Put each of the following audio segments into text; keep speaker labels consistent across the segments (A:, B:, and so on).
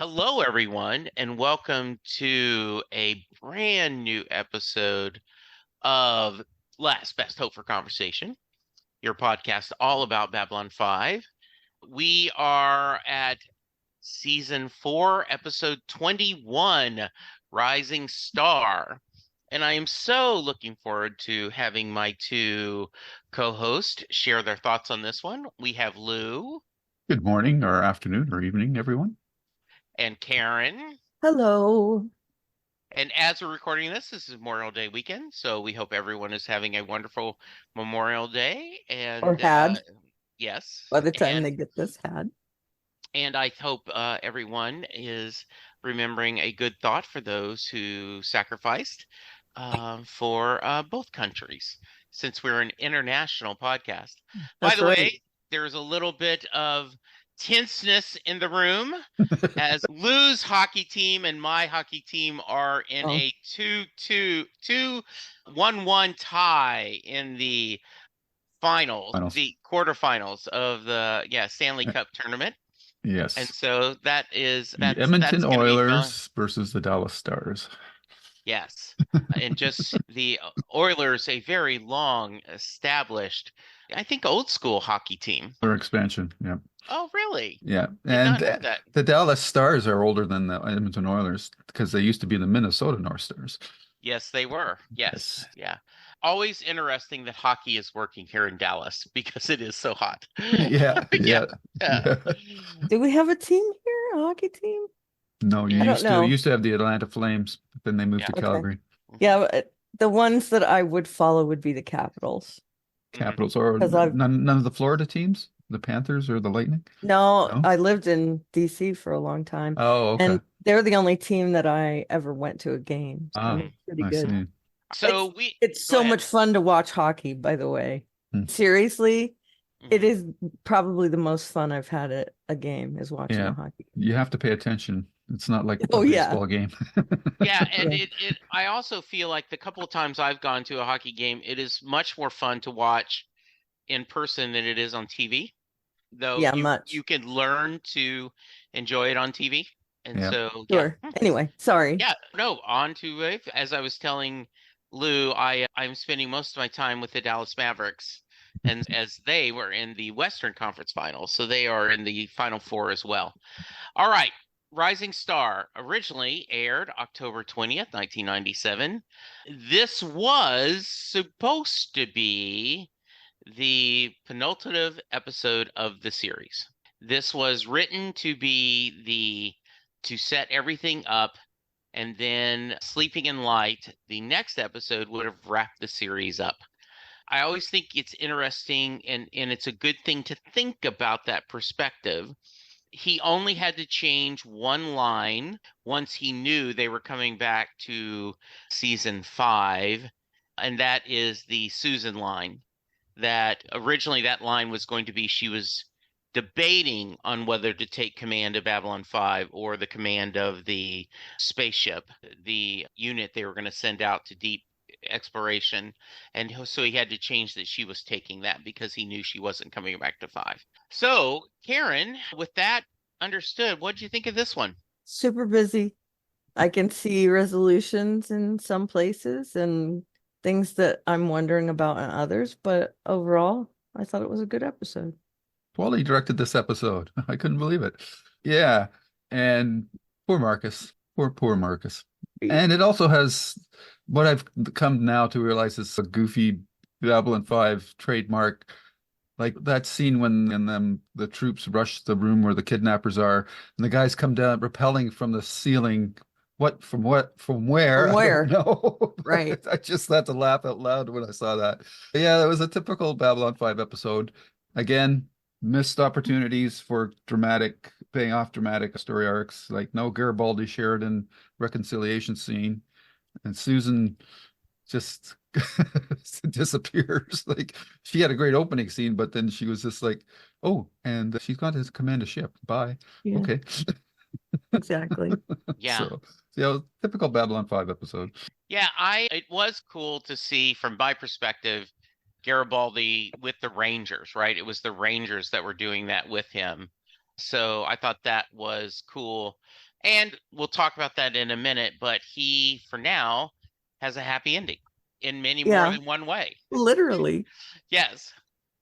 A: Hello, everyone, and welcome to a brand new episode of Last Best Hope for Conversation, your podcast all about Babylon 5. We are at season 4, episode 21, Rising Star. And I am so looking forward to having my two co-hosts share their thoughts on this one. We have Lou
B: Good morning or afternoon or evening, everyone.
A: and Karen.
C: Hello.
A: And as we're recording this is Memorial Day weekend, so we hope everyone is having a wonderful Memorial Day.
C: Or
A: And
C: had
A: yes,
C: by the time
A: and
C: they get this had.
A: and I hope everyone is remembering a good thought for those who sacrificed for both countries, since we're an international podcast. By
C: That's
A: the
C: right.
A: way, there's a little bit of tenseness in the room as Lou's hockey team and my hockey team are in
C: Oh.
A: a 2-1-1 tie in the finals, the quarterfinals of the Stanley Cup tournament. And
B: Yes.
A: so
B: The
A: that's
B: Edmonton
A: going to be fun.
B: Oilers versus the Dallas Stars.
A: Yes. And just the Oilers, a very long established, I think old school hockey team.
B: Or expansion. Yeah.
A: Oh, really?
B: Yeah.
A: Did
B: And
A: not know that.
B: the Dallas Stars are older than the Edmonton Oilers because they used to be the Minnesota North Stars.
A: Yes, they were. Yes. Yeah. Always interesting that hockey is working here in Dallas because it is so hot.
B: Yeah.
A: Yeah.
B: Yeah.
C: Do we have a team here? A hockey team?
B: No, you
A: I
C: don't
B: used
C: know.
B: to have the Atlanta Flames, but then they moved to
A: Yeah.
C: Okay.
B: Calgary.
C: Yeah, but the ones that I would follow would be the Capitals.
B: Capitals or
C: 'Cause I've-
B: none of the Florida teams, the Panthers or the Lightning.
C: No,
B: No?
C: I lived in DC for a long time.
B: Oh, okay.
C: And they're the only team that I ever went to a game. So
B: Ah,
C: it's pretty
B: I
C: good.
B: see.
A: So
C: It's
A: go
C: so
A: ahead.
C: much fun to watch hockey, by the way.
B: Hmm.
C: Seriously, it
A: Mhm.
C: is probably the most fun I've had at a game is watching
B: Yeah.
C: a hockey.
B: You have to pay attention. It's not like a
C: Oh, yeah.
B: baseball game.
A: Yeah, and
C: Yeah.
A: I also feel like the couple of times I've gone to a hockey game, it is much more fun to watch in person than it is on TV. Though
C: Yeah, much.
A: you can learn to enjoy it on TV. And
B: Yeah.
A: so
C: Sure. Anyway, sorry.
A: Yeah, no, on to it. As I was telling Lou, I'm spending most of my time with the Dallas Mavericks, and as they were in the Western Conference Finals, so they are in the Final Four as well. All right, Rising Star originally aired October 20th, 1997. This was supposed to be the penultimate episode of the series. This was written to be to set everything up, and then Sleeping in Light, the next episode, would have wrapped the series up. I always think it's interesting, and it's a good thing to think about that perspective. He only had to change one line once he knew they were coming back to season 5, and that is the Susan line. That originally that line was going to be she was debating on whether to take command of Babylon 5 or the command of the spaceship, the unit they were going to send out to deep exploration. And so he had to change that she was taking that because he knew she wasn't coming back to 5. So, Karen, with that understood, what did you think of this one?
C: Super busy. I can see resolutions in some places and things that I'm wondering about in others, but overall, I thought it was a good episode.
B: Wally directed this episode. I couldn't believe it. Yeah. And poor Marcus. Poor Marcus. And it also has what I've come now to realize is a goofy Babylon 5 trademark. Like that scene when the troops rush the room where the kidnappers are, and the guys come down rappelling from the ceiling. From where?
C: From where?
B: No,
C: Right.
B: I just had to laugh out loud when I saw that. But yeah, that was a typical Babylon 5 episode. Again, missed opportunities for paying off dramatic story arcs, like no Garibaldi Sheridan reconciliation scene, and Susan just disappears. Like she had a great opening scene, but then she was just like, oh, and she's got to command a ship. Bye.
C: Yeah,
B: Okay.
C: exactly.
A: Yeah.
B: So, typical Babylon 5 episode.
A: Yeah, it was cool to see from my perspective Garibaldi with the Rangers, right? It was the Rangers that were doing that with him. So I thought that was cool. And we'll talk about that in a minute, but he, for now, has a happy ending in many more
C: Yeah,
A: than one way.
C: literally.
A: Yes.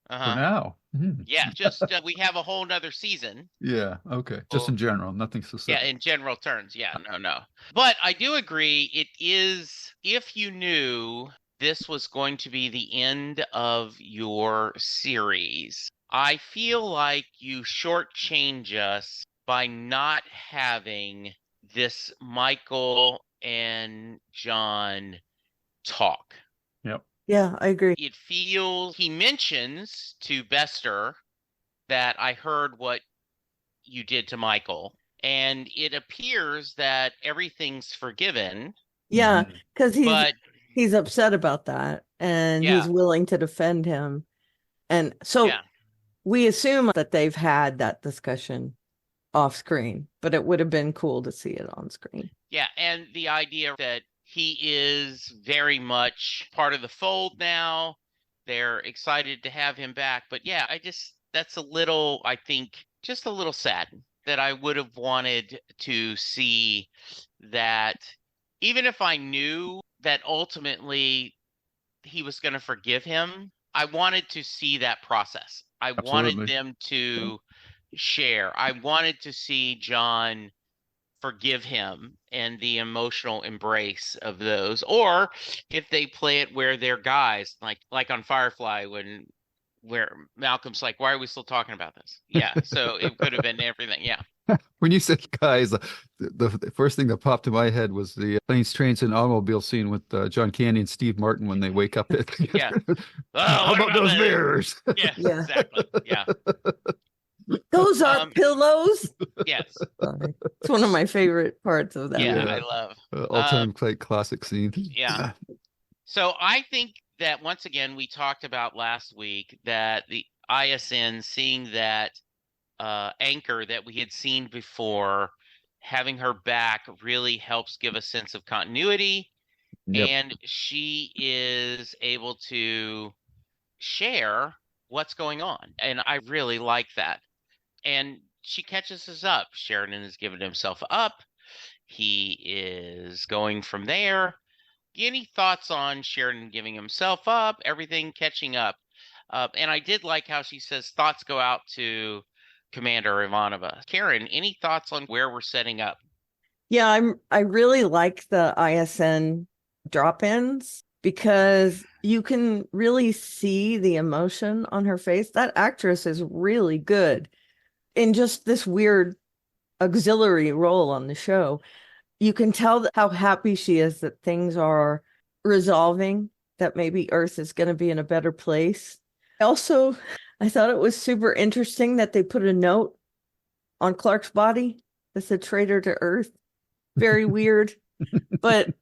B: For
A: Uh-huh.
B: now.
A: Yeah, just we have a whole nother season.
B: Yeah. Okay. Just
A: Oh,
B: in general, nothing
A: yeah,
B: specific.
A: in general terms. Yeah, no. But I do agree, it is, if you knew this was going to be the end of your series, I feel like you shortchange us by not having this Michael and John talk.
B: Yep.
C: Yeah, I agree.
A: It feels, he mentions to Bester that I heard what you did to Michael, and it appears that everything's forgiven,
C: Yeah, because
A: but
C: he's upset about that and
A: yeah,
C: he's willing to defend him. And so
A: yeah,
C: we assume that they've had that discussion off screen, but it would have been cool to see it on screen.
A: yeah, and the idea that he is very much part of the fold now. They're excited to have him back, but yeah, that's a little, I think, just a little sad that I would have wanted to see that, even if I knew that ultimately he was going to forgive him, I wanted to see that process. I wanted
B: Absolutely.
A: them to share. I wanted to see John forgive him and the emotional embrace of those. Or if they play it where they're guys, like on Firefly, when where Malcolm's like, why are we still talking about this? Yeah. So it could have been everything. Yeah.
B: When you said guys, the first thing that popped to my head was the planes, trains, and automobile scene with John Candy and Steve Martin when they wake up
A: Yeah.
B: together.
A: Oh,
B: How
A: what
B: about
A: about
B: those
A: that?
B: mirrors?
A: Yeah,
C: Yeah.
A: exactly. Yeah.
C: Those are
A: Um,
C: pillows.
A: yes.
C: Sorry. It's one of my favorite parts of that
A: Yeah,
C: movie.
A: I
B: Yeah,
A: love.
B: all-time classic scene.
A: Yeah. So I think that once again, we talked about last week that the ISN seeing that anchor that we had seen before, having her back really helps give a sense of continuity,
B: Yep,
A: and she is able to share what's going on. And I really like that. And she catches us up. Sheridan has given himself up. He is going from there. Any thoughts on Sheridan giving himself up, everything catching up? And I did like how she says thoughts go out to Commander Ivanova. Karen, any thoughts on where we're setting up?
C: Yeah, I really like the ISN drop-ins because you can really see the emotion on her face. That actress is really good in just this weird auxiliary role on the show. You can tell how happy she is that things are resolving, that maybe Earth is going to be in a better place. Also, I thought it was super interesting that they put a note on Clark's body that said traitor to Earth. Very weird, but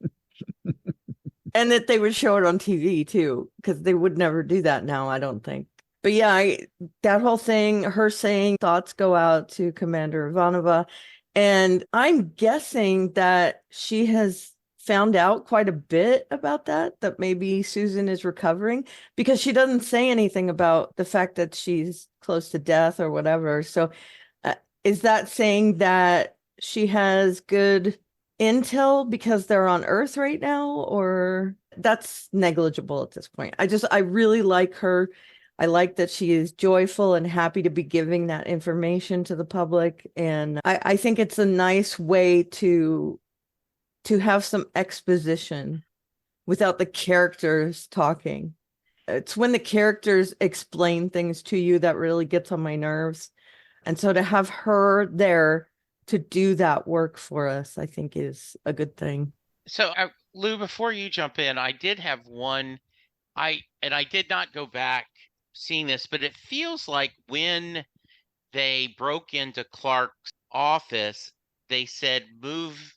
C: and that they would show it on TV too, because they would never do that now, I don't think. But yeah, that whole thing, her saying thoughts go out to Commander Ivanova. And I'm guessing that she has found out quite a bit about that maybe Susan is recovering because she doesn't say anything about the fact that she's close to death or whatever. So is that saying that she has good intel because they're on Earth right now, or that's negligible at this point? I really like her. I like that she is joyful and happy to be giving that information to the public. And I think it's a nice way to have some exposition without the characters talking. It's when the characters explain things to you that really gets on my nerves. And so to have her there to do that work for us, I think is a good thing.
A: So, Lou, before you jump in, I did have one. I did not go back seeing this, but it feels like when they broke into Clark's office, they said, move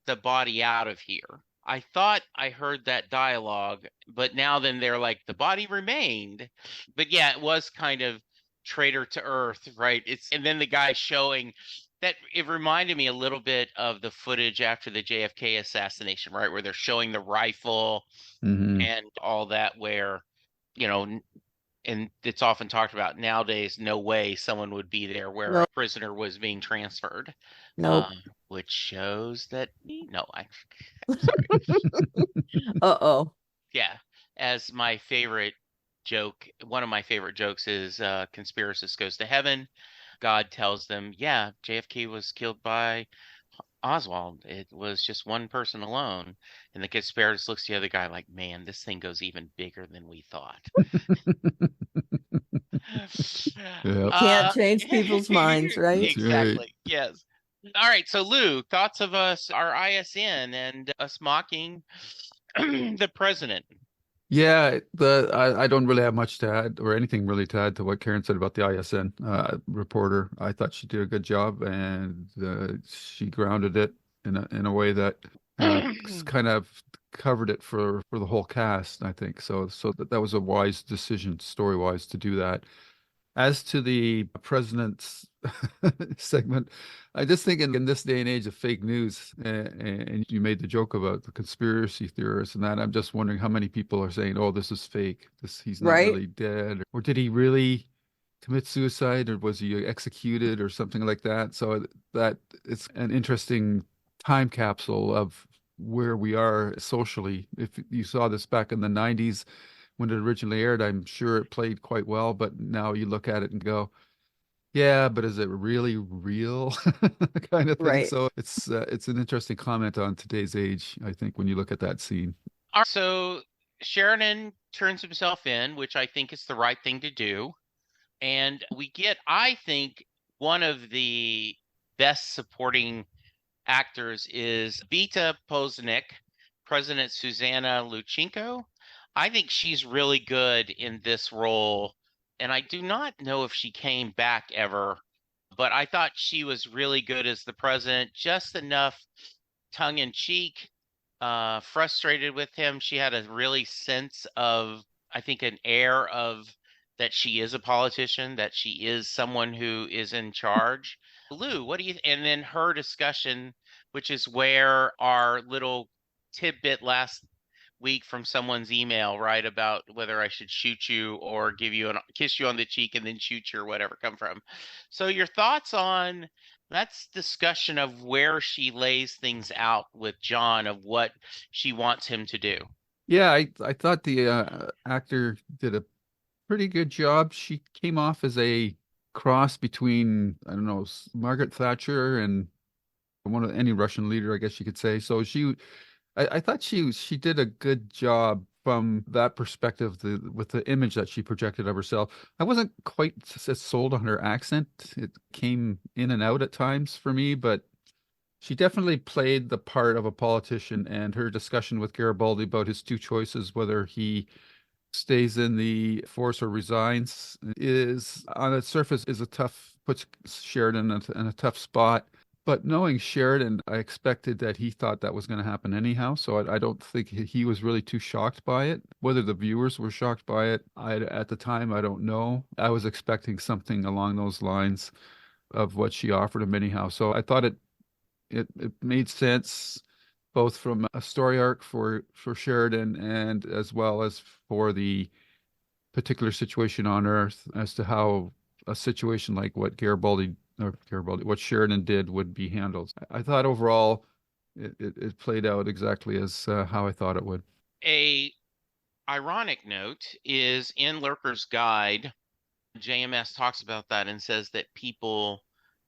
A: the body out of here. I thought I heard that dialogue, but now then they're like, the body remained. But yeah, it was kind of traitor to Earth, right? And then the guy showing that, it reminded me a little bit of the footage after the JFK assassination, right? Where they're showing the rifle
B: hmm
A: and all that, where, you know, and it's often talked about nowadays, no way someone would be there where a
C: Nope.
A: prisoner was being transferred,
C: Nope.
A: which shows that, no, I'm sorry.
C: Uh-oh.
A: Yeah, as my favorite joke, one of my favorite jokes is conspiracist goes to heaven. God tells them, yeah, JFK was killed by Oswald. It was just one person alone. And the conspiracist looks at the other guy like, man, this thing goes even bigger than we thought.
B: Yeah,
C: Can't change people's minds, right?
B: that's right.
A: Exactly. Yes. All right. So, Lou, thoughts of us, our ISN, and us mocking the president?
B: Yeah, I don't really have much to add or anything really to add to what Karen said about the ISN reporter. I thought she did a good job, and she grounded it in a way that kind of covered it for the whole cast, I think. So that was a wise decision, story-wise, to do that. As to the president's segment, I just think in this day and age of fake news, and you made the joke about the conspiracy theorists and that, I'm just wondering how many people are saying, "Oh, this is fake. He's not
C: Right?
B: really dead, or did he really commit suicide, or was he executed, or something like that?" So that it's an interesting time capsule of where we are socially. If you saw this back in the 90s when it originally aired, I'm sure it played quite well, but now you look at it and go, yeah, but is it really real kind of thing?
C: Right.
B: So it's an interesting comment on today's age, I think, when you look at that scene.
A: All right, so Sheridan turns himself in, which I think is the right thing to do. And we get, I think, one of the best supporting actors is Beta Pozniak, President Susanna Luchenko. I think she's really good in this role, and I do not know if she came back ever, but I thought she was really good as the president, just enough tongue in cheek, frustrated with him. She had a really sense of, I think, an air of that she is a politician, that she is someone who is in charge. Lou, what do you, and then her discussion, which is where our little tidbit last week from someone's email, right, about whether I should shoot you or give you a kiss you on the cheek and then shoot you or whatever come from. So your thoughts on that's discussion of where she lays things out with John of what she wants him to do.
B: Yeah, I thought the actor did a pretty good job. She came off as a cross between, I don't know, Margaret Thatcher and one of any Russian leader, I guess you could say. So I thought she did a good job from that perspective, with the image that she projected of herself. I wasn't quite as sold on her accent. It came in and out at times for me, but she definitely played the part of a politician, and her discussion with Garibaldi about his two choices, whether he stays in the force or resigns, is on its surface is a tough, puts Sheridan in a tough spot. But knowing Sheridan, I expected that he thought that was going to happen anyhow. So I don't think he was really too shocked by it. Whether the viewers were shocked by it, at the time, I don't know. I was expecting something along those lines of what she offered him anyhow. So I thought it made sense, both from a story arc for Sheridan and as well as for the particular situation on Earth, as to how a situation like what what Sheridan did would be handled. I thought overall it played out exactly as how I thought it would.
A: A ironic note is in Lurker's Guide, JMS talks about that and says that people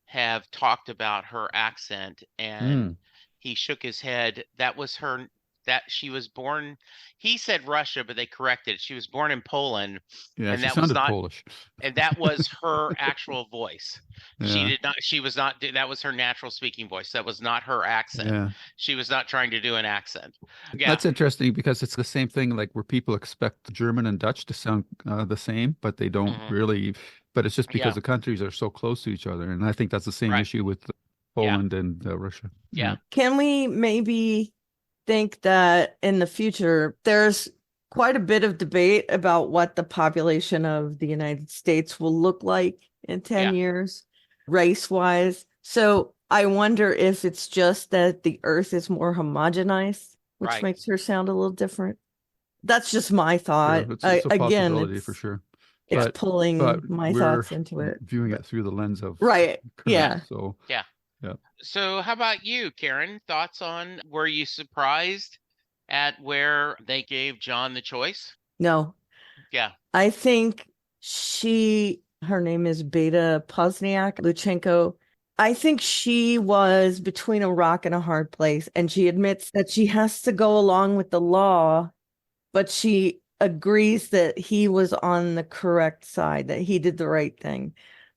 A: have talked about her accent, and
B: Mm.
A: he shook his head. That was her, that she was born, he said Russia, but they corrected it. She was born in Poland,
B: Yeah,
A: and
B: she
A: that was
B: sounded
A: not,
B: Polish.
A: and that was her actual voice. She
B: Yeah,
A: did not, she was not, that was her natural speaking voice. That was not her accent.
B: yeah.
A: She was not trying to do an accent. Yeah.
B: That's interesting because it's the same thing, like where people expect German and Dutch to sound the same, but they don't
A: Hmm.
B: really. But it's just because
A: Yeah.
B: the countries are so close to each other, and I think that's the same
A: Right.
B: issue with
A: Yeah.
B: Poland and Russia.
A: Yeah.
C: Can we maybe think that in the future there's quite a bit of debate about what the population of the United States will look like in 10
A: Yeah.
C: years, race-wise? So I wonder if it's just that the Earth is more homogenized, which
A: Right.
C: makes her sound a little different. That's just my
B: Yeah,
C: thought.
B: it's a
C: Again,
B: possibility for sure.
C: It's
A: Yeah.
B: but
C: pulling my
B: we're
C: thoughts into it.
B: viewing it through the lens of
C: Right.
B: current.
C: Yeah.
B: So
A: Yeah.
B: yeah.
A: So how about you, Karen? Thoughts on, were you surprised at where they gave John the choice?
C: No,
A: Yeah.
C: I think her name is Beta Pozniak Luchenko. I think she was between a rock and a hard place, and she admits that she has to go along with the law, but she agrees that he was on the correct side, that he did the right thing.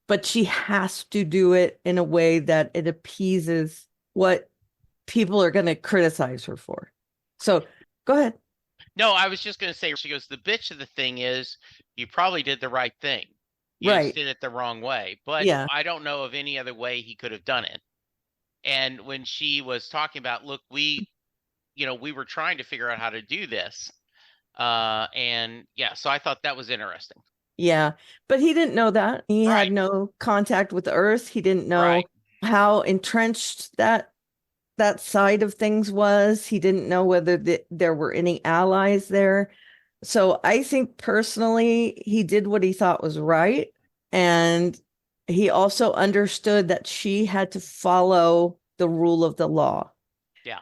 C: But she has to do it in a way that it appeases what people are going to criticize her for. So go ahead.
A: No, I was just going to say, she goes, the bitch of the thing is you probably did the right thing. You just
C: Right.
A: did it the wrong way. But
C: Yeah.
A: I don't know of any other way he could have done it. And when she was talking about, look, we were trying to figure out how to do this. And yeah, so I thought that was interesting.
C: Yeah. But he didn't know that. He had
A: Right.
C: no contact with the earth. He didn't
A: Right.
C: know how entrenched that side of things was. He didn't know whether there were any allies there. So I think personally, he did what he thought was right. And he also understood that she had to follow the rule of the law.
A: Yeah.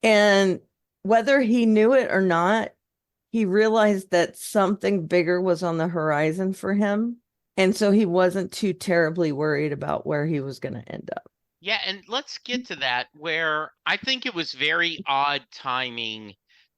C: And whether he knew it or not, he realized that something bigger was on the horizon for him. And so he wasn't too terribly worried about where he was going to end up.
A: Yeah, and let's get to that, where I think it was very odd timing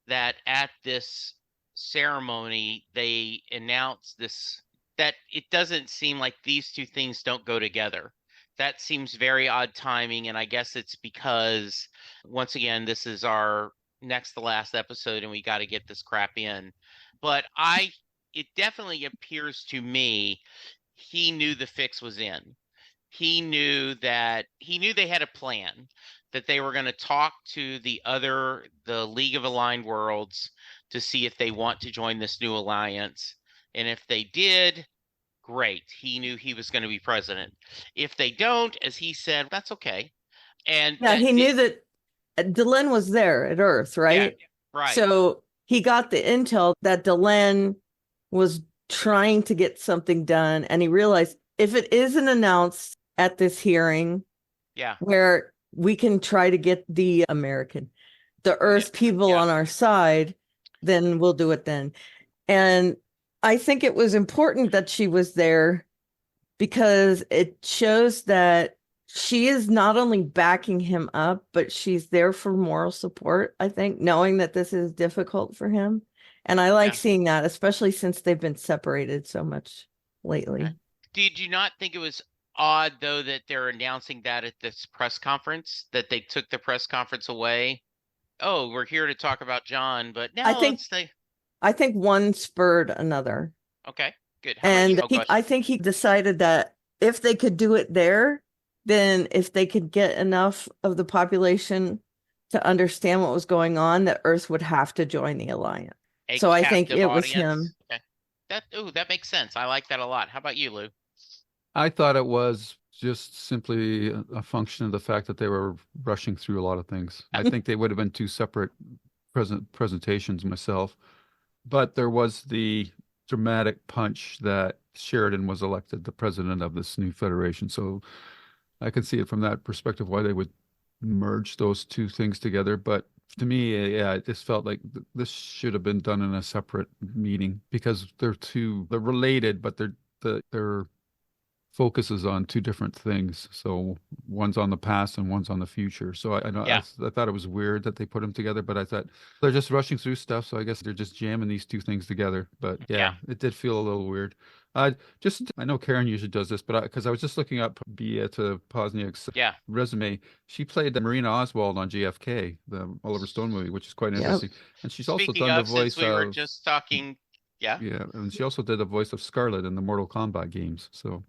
A: that at this ceremony they announced this, that it doesn't seem like these two things don't go together. That seems very odd timing, and I guess it's because, once again, this is our next to last episode and we got to get this crap in. But it definitely appears to me he knew the fix was in. He knew they had a plan, that they were going to talk to the League of Aligned Worlds to see if they want to join this new alliance. And if they did, great. He knew he was going to be president. If they don't, as he said, that's okay. And
C: Yeah, he knew that Delenn was there at Earth, right?
A: Yeah, right.
C: So he got the intel that Delenn was trying to get something done, and he realized if it isn't announced at this hearing,
A: Yeah.
C: where we can try to get the Earth people on our side, then we'll do it then. And I think it was important that she was there because it shows that she is not only backing him up, but she's there for moral support, I think, knowing that this is difficult for him. And I like seeing that, especially since they've been separated so much lately.
A: Okay. Did you not think it was odd, though, that they're announcing that at this press conference, that they took the press conference away? Oh, we're here to talk about John, but now
C: I think one spurred another.
A: Okay, good. How about you?
C: And I think he decided that if they could do it there, then if they could get enough of the population to understand what was going on, that Earth would have to join the alliance. So I think it was him.
A: Okay. That makes sense. I like that a lot. How about you, Lou?
B: I thought it was just simply a function of the fact that they were rushing through a lot of things. I think they would have been two separate presentations myself, but there was the dramatic punch that Sheridan was elected the president of this new federation. So I could see it from that perspective why they would merge those two things together. But to me, yeah, it just felt like this should have been done in a separate meeting because they're related, but they're focuses on two different things. So one's on the past and one's on the future. So I know I thought it was weird that they put them together, but I thought they're just rushing through stuff. So I guess they're just jamming these two things together. But yeah. It did feel a little weird. I know Karen usually does this, but because I was just looking up Beata Pozniak's resume, she played Marina Oswald on JFK, the Oliver Stone movie, which is quite interesting. And she's also done the voice
A: since we were just talking. Yeah,
B: and she also did the voice of Scarlet in the Mortal Kombat games. So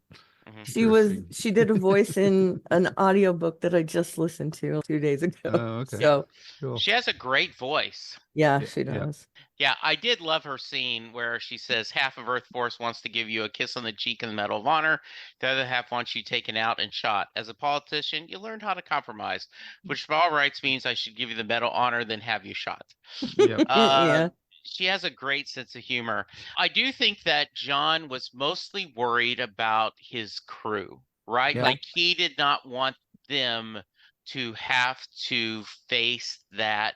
C: she did a voice in an audiobook that I just listened to 2 days ago.
B: Oh, okay.
C: So
B: cool.
A: She has a great voice.
C: Yeah, she does.
A: Yeah, I did love her scene where she says half of Earth Force wants to give you a kiss on the cheek and the Medal of Honor. The other half wants you taken out and shot. As a politician, you learned how to compromise, which by all rights means I should give you the Medal of Honor, then have you shot.
C: Yeah.
A: She has a great sense of humor. I do think that John was mostly worried about his crew, right?
B: Yeah.
A: Like he did not want them to have to face that.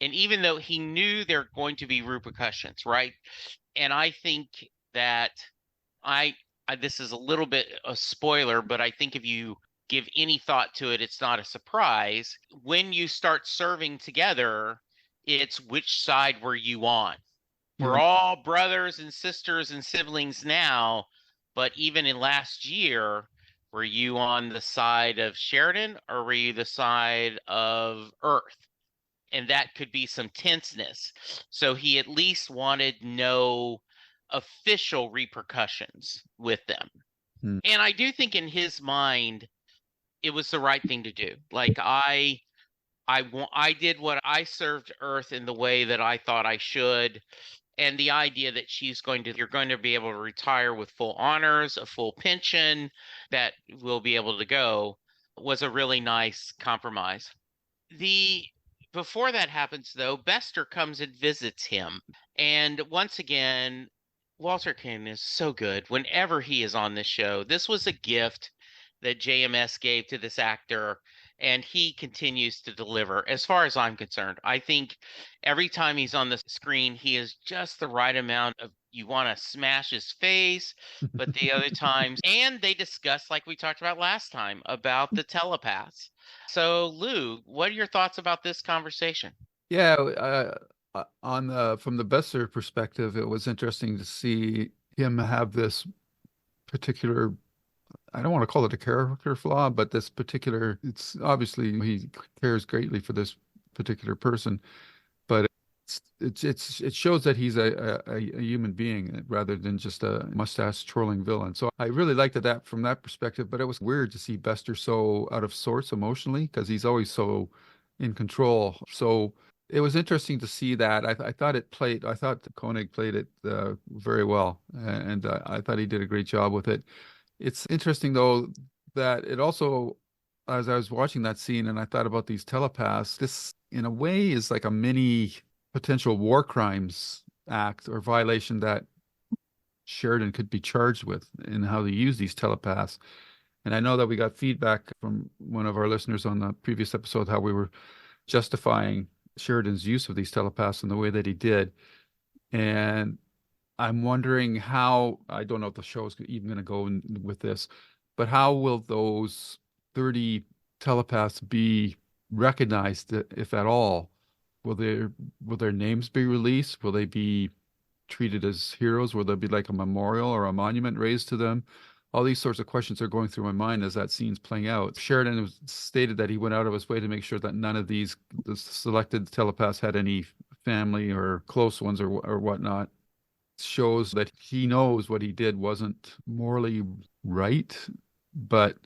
A: And even though he knew there are going to be repercussions, right? And I think that I, this is a little bit a spoiler, but I think if you give any thought to it, it's not a surprise. When you start serving together, it's which side were you on? We're
B: Mhm.
A: all brothers and sisters and siblings now, but even in last year, were you on the side of Sheridan or were you the side of Earth? And that could be some tenseness. So he at least wanted no official repercussions with them.
B: Mm.
A: And I do think in his mind, it was the right thing to do. Like I did what I served Earth in the way that I thought I should. And the idea that you're going to be able to retire with full honors, a full pension, that will be able to go was a really nice compromise. The Before that happens though, Bester comes and visits him. And once again, Walter King is so good whenever he is on this show. This was a gift that JMS gave to this actor, and he continues to deliver as far as I'm concerned. I think every time he's on the screen, he is just the right amount of you want to smash his face, but the other times, and they discuss, like we talked about last time, about the telepaths. So, Lou, what are your thoughts about this conversation?
B: Yeah, on the from the Besser perspective, it was interesting to see him have this particular, I don't want to call it a character flaw, but this particular, it's obviously he cares greatly for this particular person, but it shows that he's a human being rather than just a mustache twirling villain. So I really liked that from that perspective, but it was weird to see Bester so out of sorts emotionally because he's always so in control. So it was interesting to see that. I thought Koenig played it very well, and I thought he did a great job with it. It's interesting though that it also, as I was watching that scene and I thought about these telepaths, this in a way is like a mini potential war crimes act or violation that Sheridan could be charged with in how they use these telepaths. And I know that we got feedback from one of our listeners on the previous episode how we were justifying Sheridan's use of these telepaths in the way that he did. And I'm wondering how, I don't know if the show is even going to go with this, but how will those 30 telepaths be recognized, if at all? Will their names be released? Will they be treated as heroes? Will there be like a memorial or a monument raised to them? All these sorts of questions are going through my mind as that scene's playing out. Sheridan stated that he went out of his way to make sure that none of the selected telepaths had any family or close ones or whatnot. Shows that he knows what he did wasn't morally right, but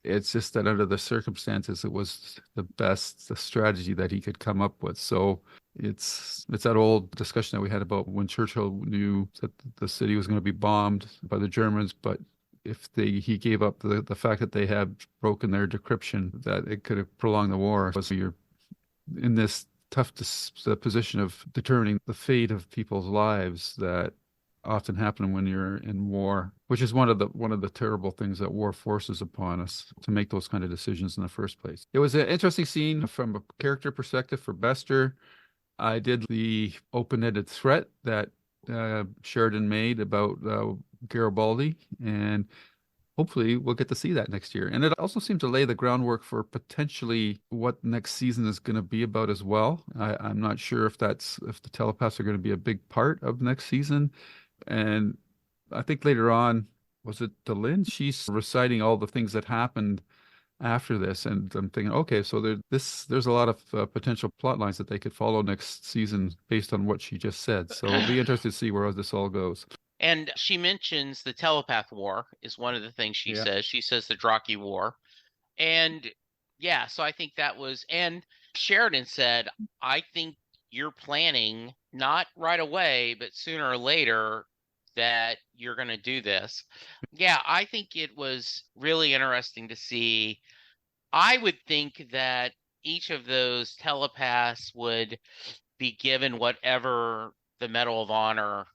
B: it's just that under the circumstances, it was the strategy that he could come up with. So it's that old discussion that we had about when Churchill knew that the city was going to be bombed by the Germans, but if he gave up the fact that they had broken their decryption, that it could have prolonged the war. So you're in this tough position of determining the fate of people's lives that often happen when you're in war, which is one of the terrible things that war forces upon us to make those kind of decisions in the first place. It was an interesting scene from a character perspective for Bester. I did the open-ended threat that Sheridan made about Garibaldi, and hopefully we'll get to see that next year. And it also seemed to lay the groundwork for potentially what next season is going to be about as well. I'm not sure if the telepaths are going to be a big part of next season. And I think later on, was it Delenn? She's reciting all the things that happened after this, and I'm thinking, okay, so there's a lot of potential plot lines that they could follow next season based on what she just said. So it'll be interesting to see where this all goes.
A: And she mentions the telepath war is one of the things she
B: Yeah.
A: says. She says the Draki war. And yeah, so I think that was, and Sheridan said, I think you're planning not right away, but sooner or later that you're going to do this. Yeah, I think it was really interesting to see. I would think that each of those telepaths would be given whatever the Medal of Honor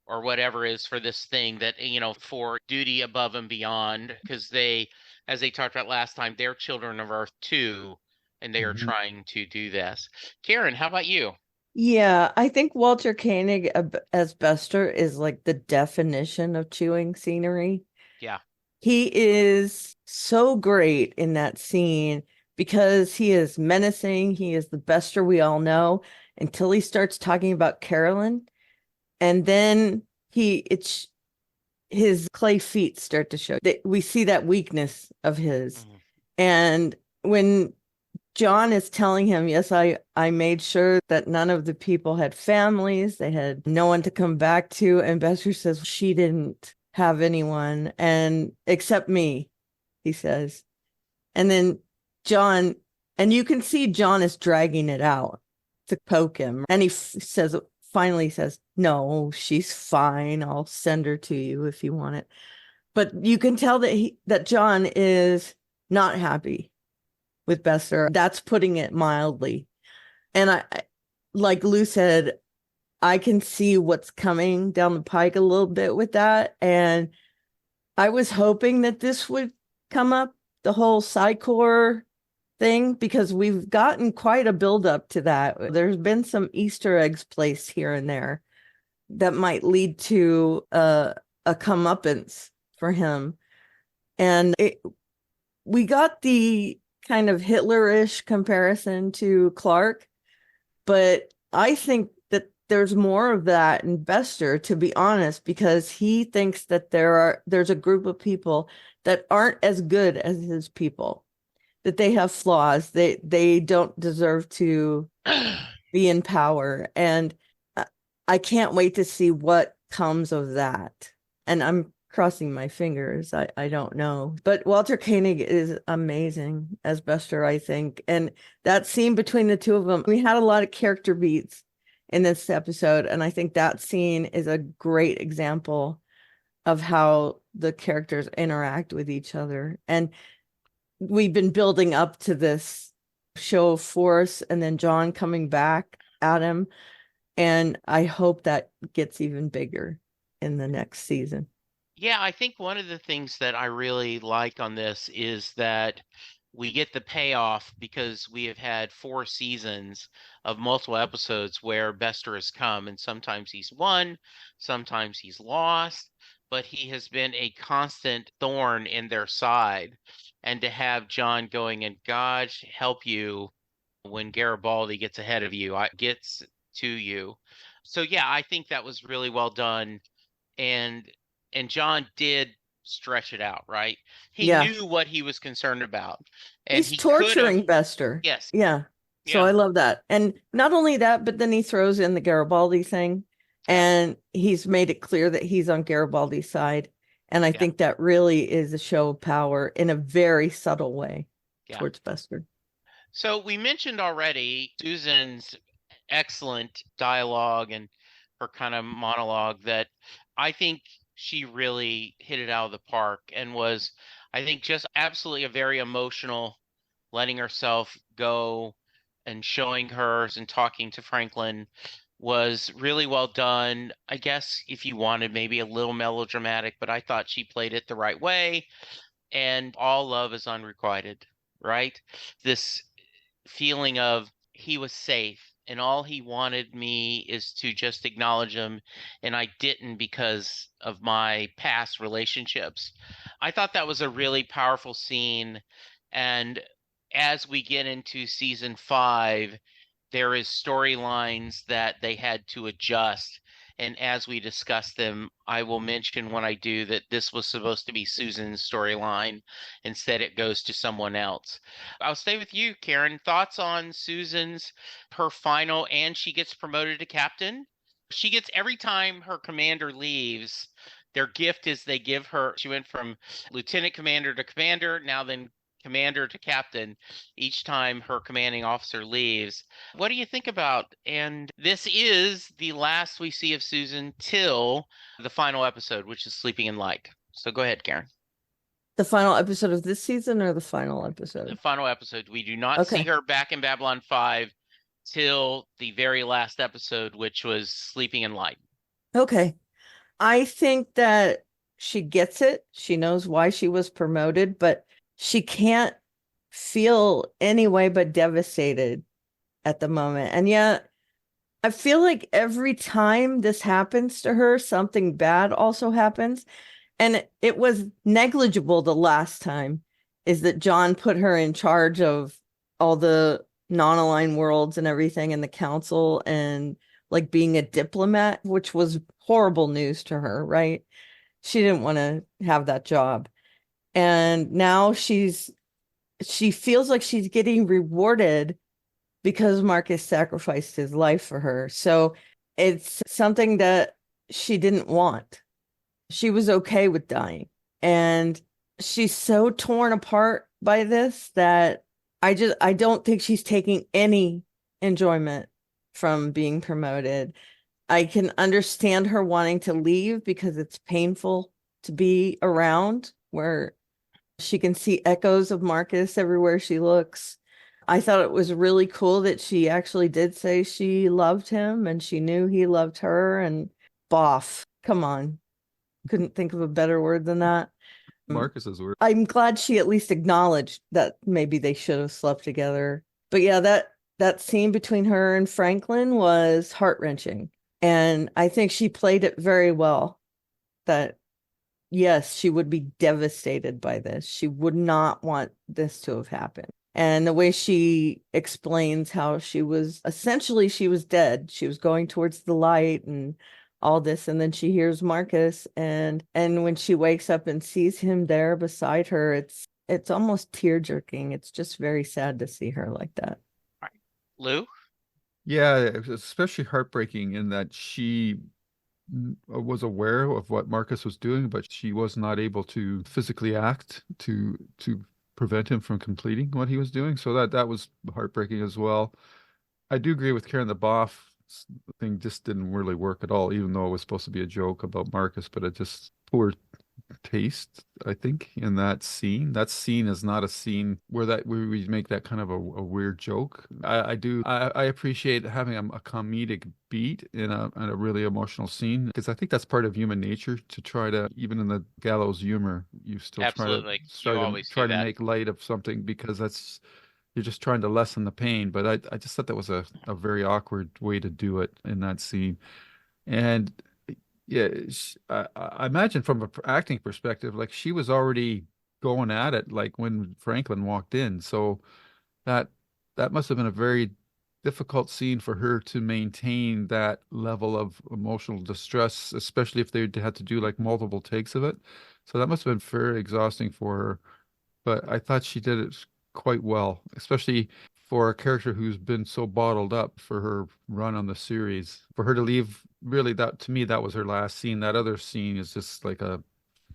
A: or whatever is for this thing that, for duty above and beyond, because they, as they talked about last time, they're children of Earth too, and they are
B: Mhm.
A: trying to do this. Karen, how about you?
C: Yeah, I think Walter Koenig as Bester is like the definition of chewing scenery.
A: Yeah.
C: He is so great in that scene because he is menacing. He is the Bester we all know until he starts talking about Carolyn. And then it's his clay feet start to show. We see that weakness of his.
A: Mhm.
C: And when John is telling him, yes, I made sure that none of the people had families. They had no one to come back to. And Bester says she didn't have anyone and except me, he says. And then John, and you can see John is dragging it out to poke him. And he finally says, no, she's fine. I'll send her to you if you want it. But you can tell that John is not happy with Besser. That's putting it mildly. And like Lou said, I can see what's coming down the pike a little bit with that. And I was hoping that this would come up, the whole Psycor thing, because we've gotten quite a buildup to that. There's been some Easter eggs placed here and there that might lead to a comeuppance for him. And we got the kind of Hitler-ish comparison to Clark, but I think that there's more of that in Bester, to be honest, because he thinks that there's a group of people that aren't as good as his people, that they have flaws, they don't deserve to be in power. And I can't wait to see what comes of that. And I'm crossing my fingers. I don't know. But Walter Koenig is amazing as Bester, I think. And that scene between the two of them, we had a lot of character beats in this episode. And I think that scene is a great example of how the characters interact with each other. And we've been building up to this show of force and then John coming back at him. And I hope that gets even bigger in the next season.
A: Yeah, I think one of the things that I really like on this is that we get the payoff because we have had 4 seasons of multiple episodes where Bester has come, and sometimes he's won, sometimes he's lost, but he has been a constant thorn in their side. And to have John going and God help you when Garibaldi gets ahead of you, gets to you. So yeah, I think that was really well done, and John did stretch it out, right? He
C: Yeah.
A: knew what he was concerned about, and
C: He's
A: he could have.
C: torturing Bester.
A: Yes,
C: Yeah. So
A: yeah,
C: I love that. And not only that, but then he throws in the Garibaldi thing
A: yeah,
C: and he's made it clear that he's on Garibaldi's side. And I
A: yeah,
C: think that really is a show of power in a very subtle way
A: yeah.
C: towards Bester.
A: So we mentioned already Susan's excellent dialogue and her kind of monologue that I think she really hit it out of the park and was, I think, just absolutely a very emotional, letting herself go and showing hers and talking to Franklin was really well done. I guess if you wanted maybe a little melodramatic, but I thought she played it the right way. And all love is unrequited, right? This feeling of he was safe and all he wanted me is to just acknowledge him, and I didn't because of my past relationships. I thought that was a really powerful scene, and as we get into season 5, there is storylines that they had to adjust, and as we discuss them, I will mention when I do that this was supposed to be Susan's storyline. Instead, it goes to someone else. I'll stay with you, Karen. Thoughts on Susan's, her final, and she gets promoted to captain? She gets, every time her commander leaves, their gift is they give her, she went from lieutenant commander to commander, now then commander to captain, each time her commanding officer leaves. What do you think about? And this is the last we see of Susan till the final episode, which is Sleeping in Light. So go ahead, Karen.
C: The final episode of this season or the final
A: The
C: episode?
A: final episode. We do not see
C: Okay.
A: her back in Babylon 5 till the very last episode, which was Sleeping in Light.
C: Okay. I think that she gets it. She knows why she was promoted, but she can't feel any way but devastated at the moment. And yet, I feel like every time this happens to her, something bad also happens. And it was negligible the last time, is that John put her in charge of all the non-aligned worlds and everything in the council, and like being a diplomat, which was horrible news to her, right? She didn't want to have that job. And now she feels like she's getting rewarded because Marcus sacrificed his life for her. So it's something that she didn't want. She was okay with dying. And she's so torn apart by this that I don't think she's taking any enjoyment from being promoted. I can understand her wanting to leave because it's painful to be around where she can see echoes of Marcus everywhere she looks. I thought it was really cool that she actually did say she loved him and she knew he loved her, and boff. Come on. Couldn't think of a better word than that.
B: Marcus's word.
C: I'm glad she at least acknowledged that maybe they should have slept together. But yeah, that scene between her and Franklin was heart-wrenching. And I think she played it very well. That yes, she would be devastated by this. She would not want this to have happened. And the way she explains how she was essentially she was dead. She was going towards the light and all this, and then she hears Marcus, and when she wakes up and sees him there beside her, it's almost tear-jerking. It's just very sad to see her like that.
A: All right. Lou?
B: Yeah, it was especially heartbreaking in that she was aware of what Marcus was doing, but she was not able to physically act to prevent him from completing what he was doing. So that was heartbreaking as well. I do agree with Karen. The Boff thing just didn't really work at all, even though it was supposed to be a joke about Marcus, but it just poor taste, I think, in that scene. That scene is not a scene where we make that kind of a weird joke. I appreciate having a comedic beat in a really emotional scene, because I think that's part of human nature to try to, even in the gallows humor, you still
A: Absolutely. You always
B: try
A: do
B: to
A: that.
B: make light of something, because that's you're just trying to lessen the pain. But I just thought that was a very awkward way to do it in that scene. And yeah, I imagine from a acting perspective, like she was already going at it, like when Franklin walked in. So that that must have been a very difficult scene for her to maintain that level of emotional distress, especially if they had to do like multiple takes of it. So that must have been very exhausting for her. But I thought she did it quite well, especially for a character who's been so bottled up for her run on the series. For her to leave, really, that to me, that was her last scene. That other scene is just like I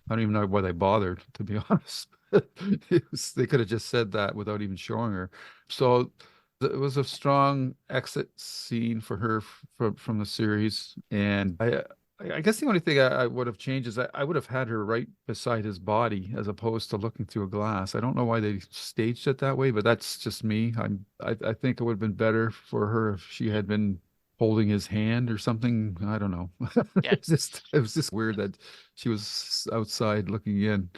B: don't even know why they bothered, to be honest. They could have just said that without even showing her. So it was a strong exit scene for her from the series. And I guess the only thing I would have changed is I would have had her right beside his body as opposed to looking through a glass. I don't know why they staged it that way, but that's just me. I think it would have been better for her if she had been holding his hand or something. I don't know.
A: Yeah.
B: It was just weird that she was outside looking in.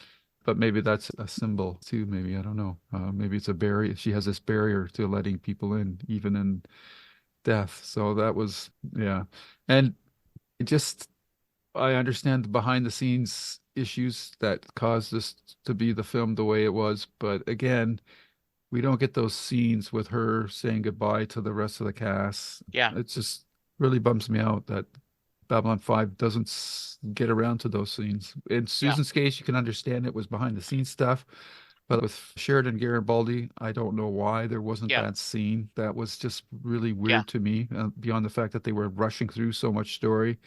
B: But maybe that's a symbol too. Maybe I don't know. Maybe it's a barrier. She has this barrier to letting people in, even in death. So that was, yeah. And it just, I understand the behind the scenes issues that caused this to be the film the way it was. But again, we don't get those scenes with her saying goodbye to the rest of the cast.
A: Yeah.
B: It just really bums me out that Babylon 5 doesn't get around to those scenes. In
A: Yeah.
B: Susan's case, you can understand it was behind the scenes stuff. But with Sheridan Garibaldi, I don't know why there wasn't
A: Yeah.
B: that scene. That was just really
A: Yeah.
B: weird to me, beyond the fact that they were rushing through so much story.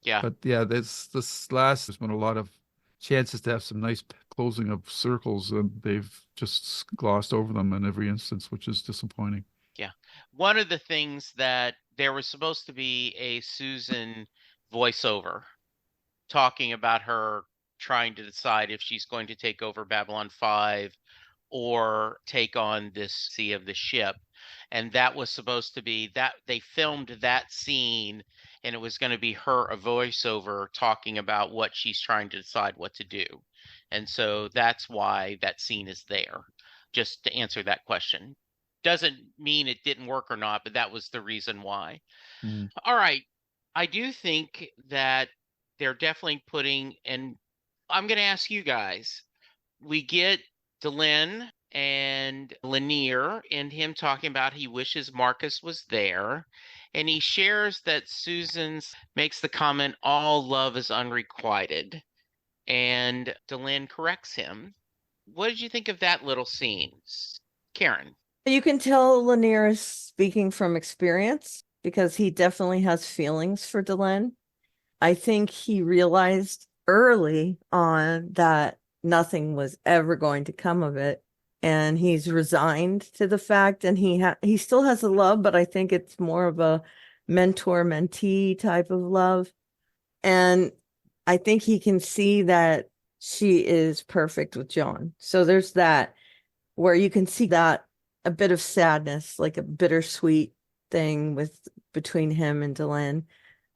A: Yeah.
B: But yeah, this last there's been a lot of chances to have some nice closing of circles, and they've just glossed over them in every instance, which is disappointing.
A: Yeah. One of the things that there was supposed to be a Susan voiceover talking about her trying to decide if she's going to take over Babylon 5 or take on this sea of the ship. And that was supposed to be that they filmed that scene, and it was going to be her a voiceover talking about what she's trying to decide what to do. And so that's why that scene is there, just to answer that question. Doesn't mean it didn't work or not, but that was the reason why.
B: Mm.
A: All right. I do think that they're definitely putting, and I'm going to ask you guys, we get Delenn and Lanier and him talking about he wishes Marcus was there. And he shares that Susan makes the comment, all love is unrequited. And Delenn corrects him. What did you think of that little scene, Karen?
C: You can tell Lanier is speaking from experience because he definitely has feelings for Delenn. I think he realized early on that nothing was ever going to come of it. And he's resigned to the fact, and he still has a love, but I think it's more of a mentor-mentee type of love. And I think he can see that she is perfect with John. So there's that where you can see that a bit of sadness, like a bittersweet thing with between him and Delenn.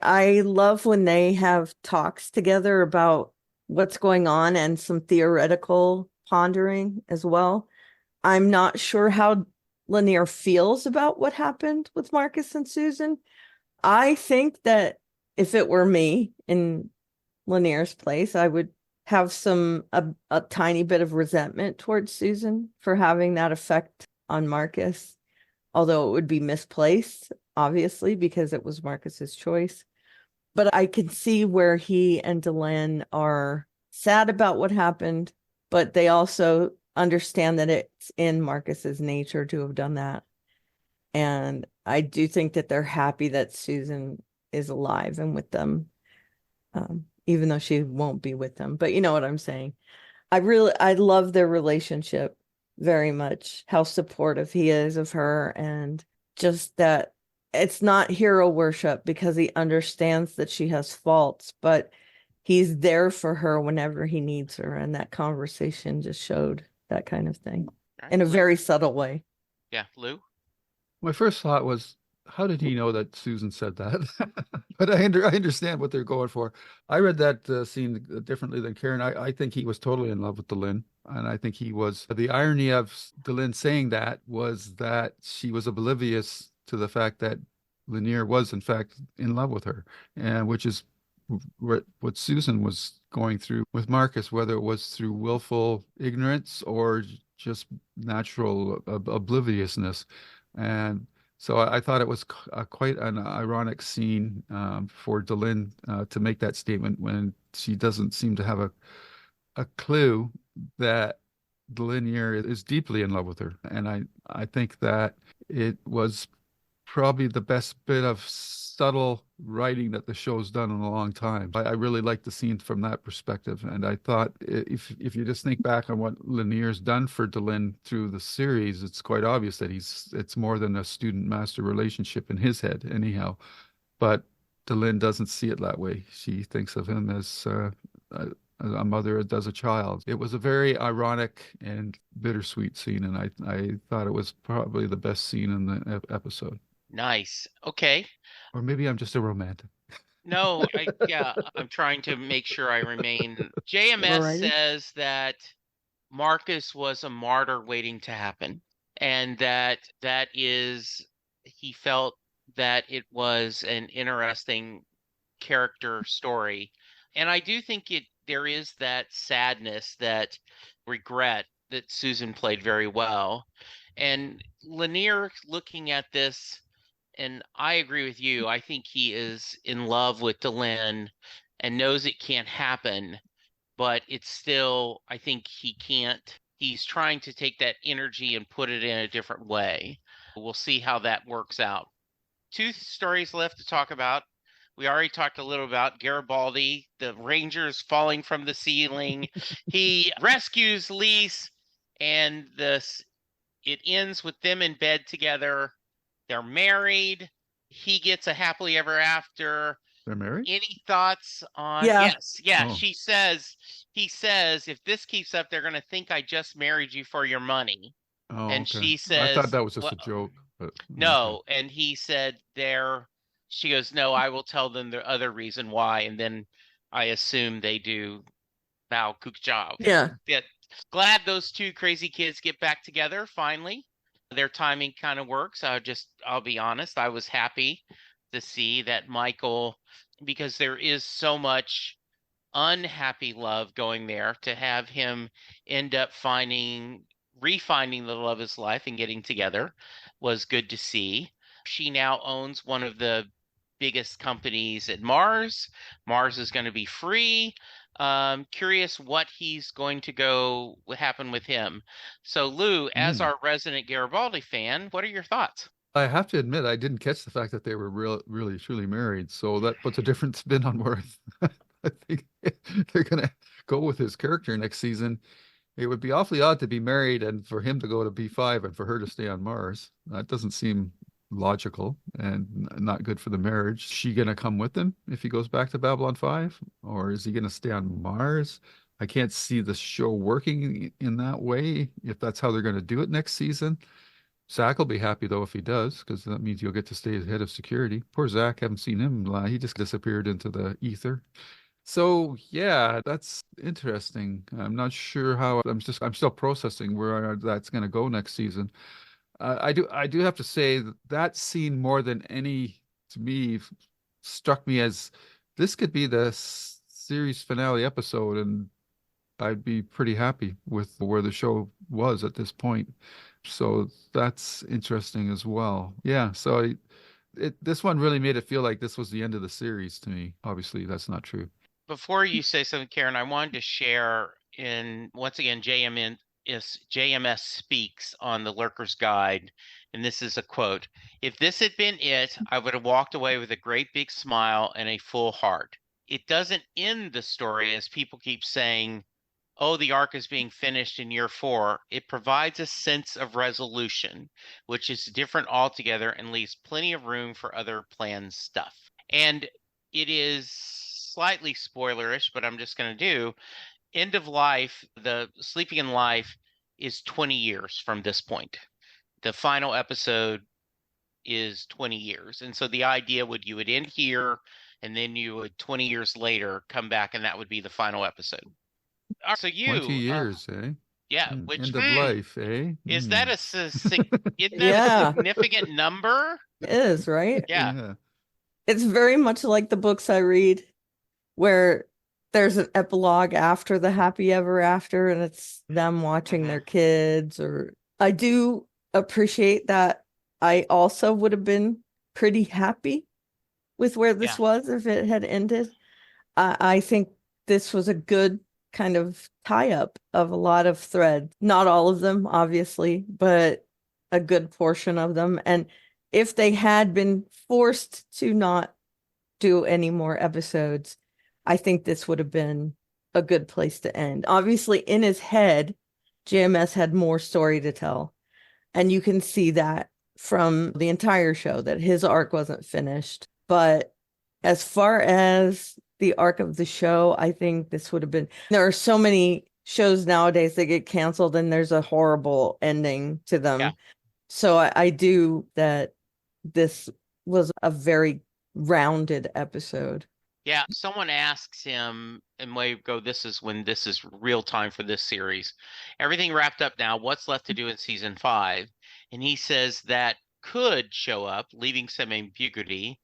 C: I love when they have talks together about what's going on and some theoretical pondering as well. I'm not sure how Lanier feels about what happened with Marcus and Susan. I think that if it were me in Lanier's place, I would have a tiny bit of resentment towards Susan for having that effect on Marcus, although it would be misplaced, obviously, because it was Marcus's choice. But I can see where he and Delenn are sad about what happened, but they also understand that it's in Marcus's nature to have done that. And I do think that they're happy that Susan is alive and with them, even though she won't be with them. But you know what I'm saying. I love their relationship very much, how supportive he is of her, and just that it's not hero worship because he understands that she has faults, but he's there for her whenever he needs her. And that conversation just showed that kind of thing
A: Right,
C: in a
A: Lou?
C: very subtle way.
A: Yeah, Lou?
B: My first thought was, how did he know that Susan said that? But I understand what they're going for. I read that scene differently than Karen. I think he was totally in love with Delenn. And I think he was, the irony of Delenn saying that was that she was oblivious to the fact that Lanier was, in fact, in love with her, and which is what Susan was going through with Marcus, whether it was through willful ignorance or just natural obliviousness. And so I thought it was quite an ironic scene for Delenn to make that statement when she doesn't seem to have a clue that Delennier is deeply in love with her. And I think that it was probably the best bit of subtle writing that the show's done in a long time. I really like the scene from that perspective. And I thought if you just think back on what Lanier's done for Delenn through the series, it's quite obvious that it's more than a student-master relationship in his head, anyhow. But Delenn doesn't see it that way. She thinks of him as a mother does a child. It was a very ironic and bittersweet scene, and I thought it was probably the best scene in the episode.
A: Nice. Okay.
B: Or maybe I'm just a romantic.
A: No, yeah, I'm trying to make sure I remain. JMS
C: Alrighty.
A: says that Marcus was a martyr waiting to happen, and that is he felt that it was an interesting character story. And I do think there is that sadness, that regret that Susan played very well. And Lanier looking at this, and I agree with you. I think he is in love with Delenn and knows it can't happen, but it's still, I think he can't. He's trying to take that energy and put it in a different way. We'll see how that works out. Two stories left to talk about. We already talked a little about Garibaldi, the Rangers falling from the ceiling. He rescues Lise, and it ends with them in bed together. They're married. He gets a happily ever after.
B: They're married?
A: Any thoughts on?
C: Yeah.
A: Yes, yeah.
B: Oh.
A: He says, if this keeps up, they're going to think I just married you for your money.
B: Oh,
A: And
B: okay.
A: she
B: I thought
A: says,
B: that was just
A: well,
B: a joke. But okay.
A: No, and he said there, she goes, no, I will tell them the other reason why. And then I assume they do Bao Kukjao.
C: Yeah.
A: Yeah. Glad those two crazy kids get back together finally. Their timing kind of works. I'll be honest, I was happy to see that Michael, because there is so much unhappy love going there, to have him end up refinding the love of his life and getting together was good to see. She now owns one of the biggest companies at Mars. Mars is going to be free. Curious what he's going to go happen with him. So, Lou, as
B: Mm.
A: our resident Garibaldi fan, what are your thoughts?
B: I have to admit, I didn't catch the fact that they were really, truly married. So that puts a different spin on where I think they're gonna go with his character next season. It would be awfully odd to be married and for him to go to B5 and for her to stay on Mars. That doesn't seem logical and not good for the marriage. Is she gonna come with him if he goes back to Babylon 5? Or is he gonna stay on Mars? I can't see the show working in that way if that's how they're gonna do it next season. Zach will be happy though if he does, because that means you'll get to stay as head of security. Poor Zach, haven't seen him. He just disappeared into the ether. So yeah, that's interesting. I'm not sure how. I'm still processing where that's going to go next season. I do have to say that that scene more than any to me struck me as this could be the series finale episode, and I'd be pretty happy with where the show was at this point. So that's interesting as well. Yeah, so this one really made it feel like this was the end of the series to me. Obviously, that's not true.
A: Before you say something, Karen, I wanted to share in once again JMS speaks on the Lurker's Guide, and this is a quote. If this had been it, I would have walked away with a great big smile and a full heart. It doesn't end the story as people keep saying, oh, the arc is being finished in year 4. It provides a sense of resolution, which is different altogether and leaves plenty of room for other planned stuff. And it is slightly spoilerish, but I'm just going to do end of life, the Sleeping in Life is 20 years from this point. The final episode is 20 years. And so the idea you would end here and then you would 20 years later come back and that would be the final episode. So
B: 20 years, eh?
A: yeah, which
B: End of life, eh?
A: is that isn't that a
C: Yeah,
A: significant number?
C: it is, right?
A: Yeah.
B: Yeah.
C: It's very much like the books I read, where there's an epilogue after the happy ever after, and it's them watching their kids. Or I do appreciate that. I also would have been pretty happy with where this was if it had ended. I think this was a good kind of tie up of a lot of threads. Not all of them, obviously, but a good portion of them. And if they had been forced to not do any more episodes, I think this would have been a good place to end. Obviously, in his head, JMS had more story to tell. And you can see that from the entire show that his arc wasn't finished. But as far as the arc of the show, I think this would have been. There are so many shows nowadays that get canceled and there's a horrible ending to them.
A: Yeah.
C: So I do that this was a very rounded episode.
A: Yeah, someone asks him, and we go, this is real time for this series. Everything wrapped up now. What's left to do in season 5? And he says that could show up, leaving some ambiguity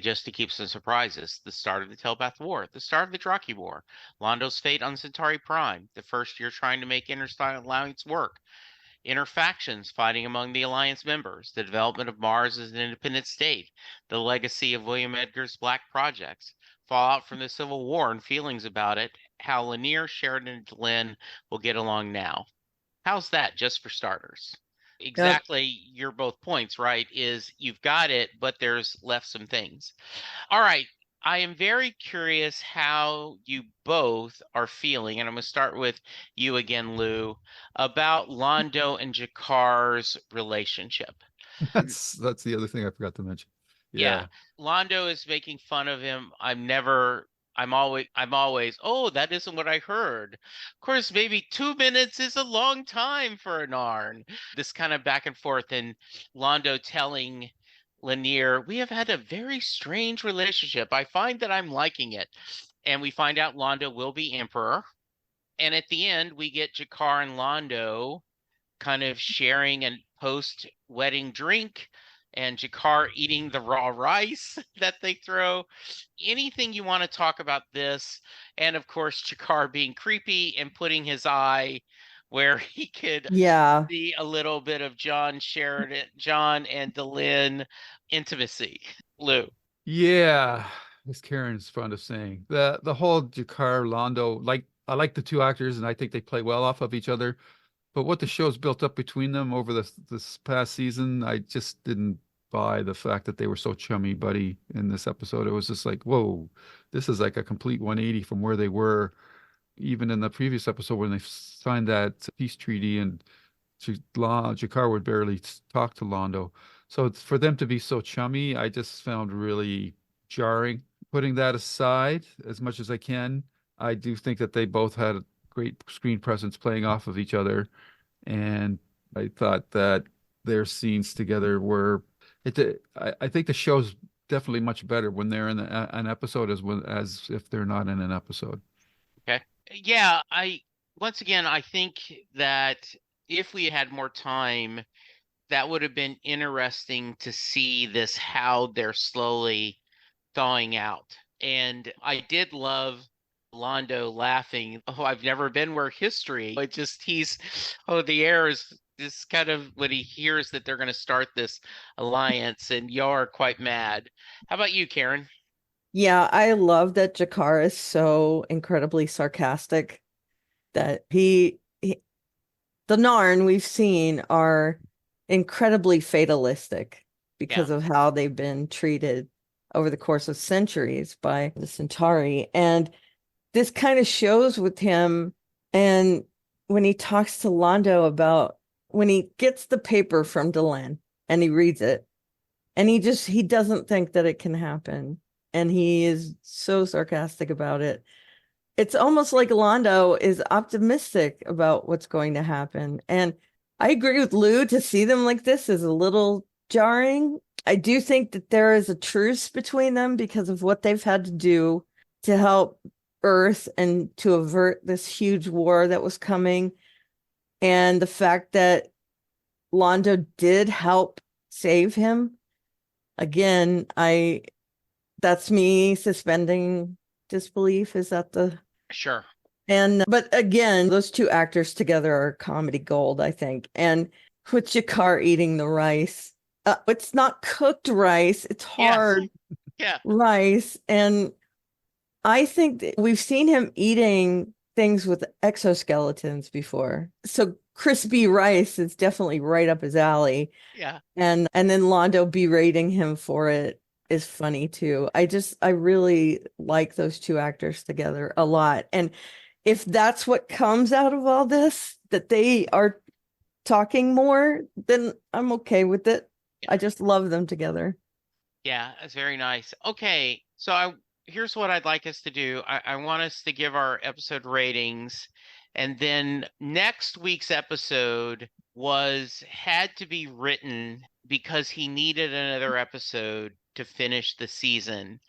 A: just to keep some surprises. The start of the Telepath War, the start of the Draki War, Londo's fate on Centauri Prime, the first year trying to make Interstellar Alliance work, inner factions fighting among the Alliance members, the development of Mars as an independent state, the legacy of William Edgar's Black Projects, fallout from the Civil War and feelings about it, how Lanier, Sheridan, and Delenn will get along now. How's that, just for starters? Exactly, your both points, right? Is you've got it, but there's left some things. All right. I am very curious how you both are feeling, and I'm going to start with you again, Lou, about Londo and Jakar's relationship.
B: That's the other thing I forgot to mention.
A: Yeah. Londo is making fun of him. I'm never I'm always, oh, that isn't what I heard. Of course, maybe 2 minutes is a long time for an Arn. This kind of back and forth, and Londo telling Lanier, we have had a very strange relationship. I find that I'm liking it. And we find out Londo will be emperor. And at the end, we get Jakar and Londo kind of sharing a post-wedding drink, and Jakar eating the raw rice that they throw. Anything you want to talk about this? And of course, Jakar being creepy and putting his eye where he could
C: Yeah.
A: see a little bit of Sheridan, John and Delenn intimacy. Lou.
B: Yeah, as Karen's fond of saying, the whole Jakar Londo, like I like the two actors and I think they play well off of each other. But what the show's built up between them over this past season, I just didn't buy the fact that they were so chummy buddy in this episode. It was just like, whoa, this is like a complete 180 from where they were even in the previous episode when they signed that peace treaty and Jakar would barely talk to Londo. So for them to be so chummy, I just found really jarring. Putting that aside, as much as I can, I do think that they both had a great screen presence playing off of each other, and I thought that their scenes together were. I think the show's definitely much better when they're in an episode as if they're not in an episode.
A: Okay. Yeah, once again, I think that if we had more time, that would have been interesting to see this, how they're slowly thawing out. And I did love Londo laughing. Oh, I've never been where history. It just the air is just kind of when he hears that they're going to start this alliance, and you're quite mad. How about you, Karen?
C: Yeah, I love that Jakar is so incredibly sarcastic that the Narn we've seen are incredibly fatalistic because
A: Yeah,
C: of how they've been treated over the course of centuries by the Centauri. And this kind of shows with him. And when he talks to Londo about when he gets the paper from Delenn and he reads it, and he doesn't think that it can happen. And he is so sarcastic about it. It's almost like Londo is optimistic about what's going to happen. And I agree with Lou, to see them like this is a little jarring. I do think that there is a truce between them because of what they've had to do to help Earth and to avert this huge war that was coming. And the fact that Londo did help save him. Again, that's me suspending disbelief. Is that the
A: sure.
C: but again, those two actors together are comedy gold, I think. And with Jakar eating the rice, it's not cooked rice, it's
A: Yes.
C: hard
A: Yeah.
C: rice. And I think that we've seen him eating things with exoskeletons before. So crispy rice is definitely right up his alley.
A: Yeah.
C: And then Londo berating him for it is funny too. I really like those two actors together a lot. And if that's what comes out of all this, that they are talking more, then I'm okay with it. I just love them together.
A: Yeah, it's very nice. Okay, so here's what I'd like us to do. I want us to give our episode ratings, and then next week's episode had to be written because he needed another episode to finish the season.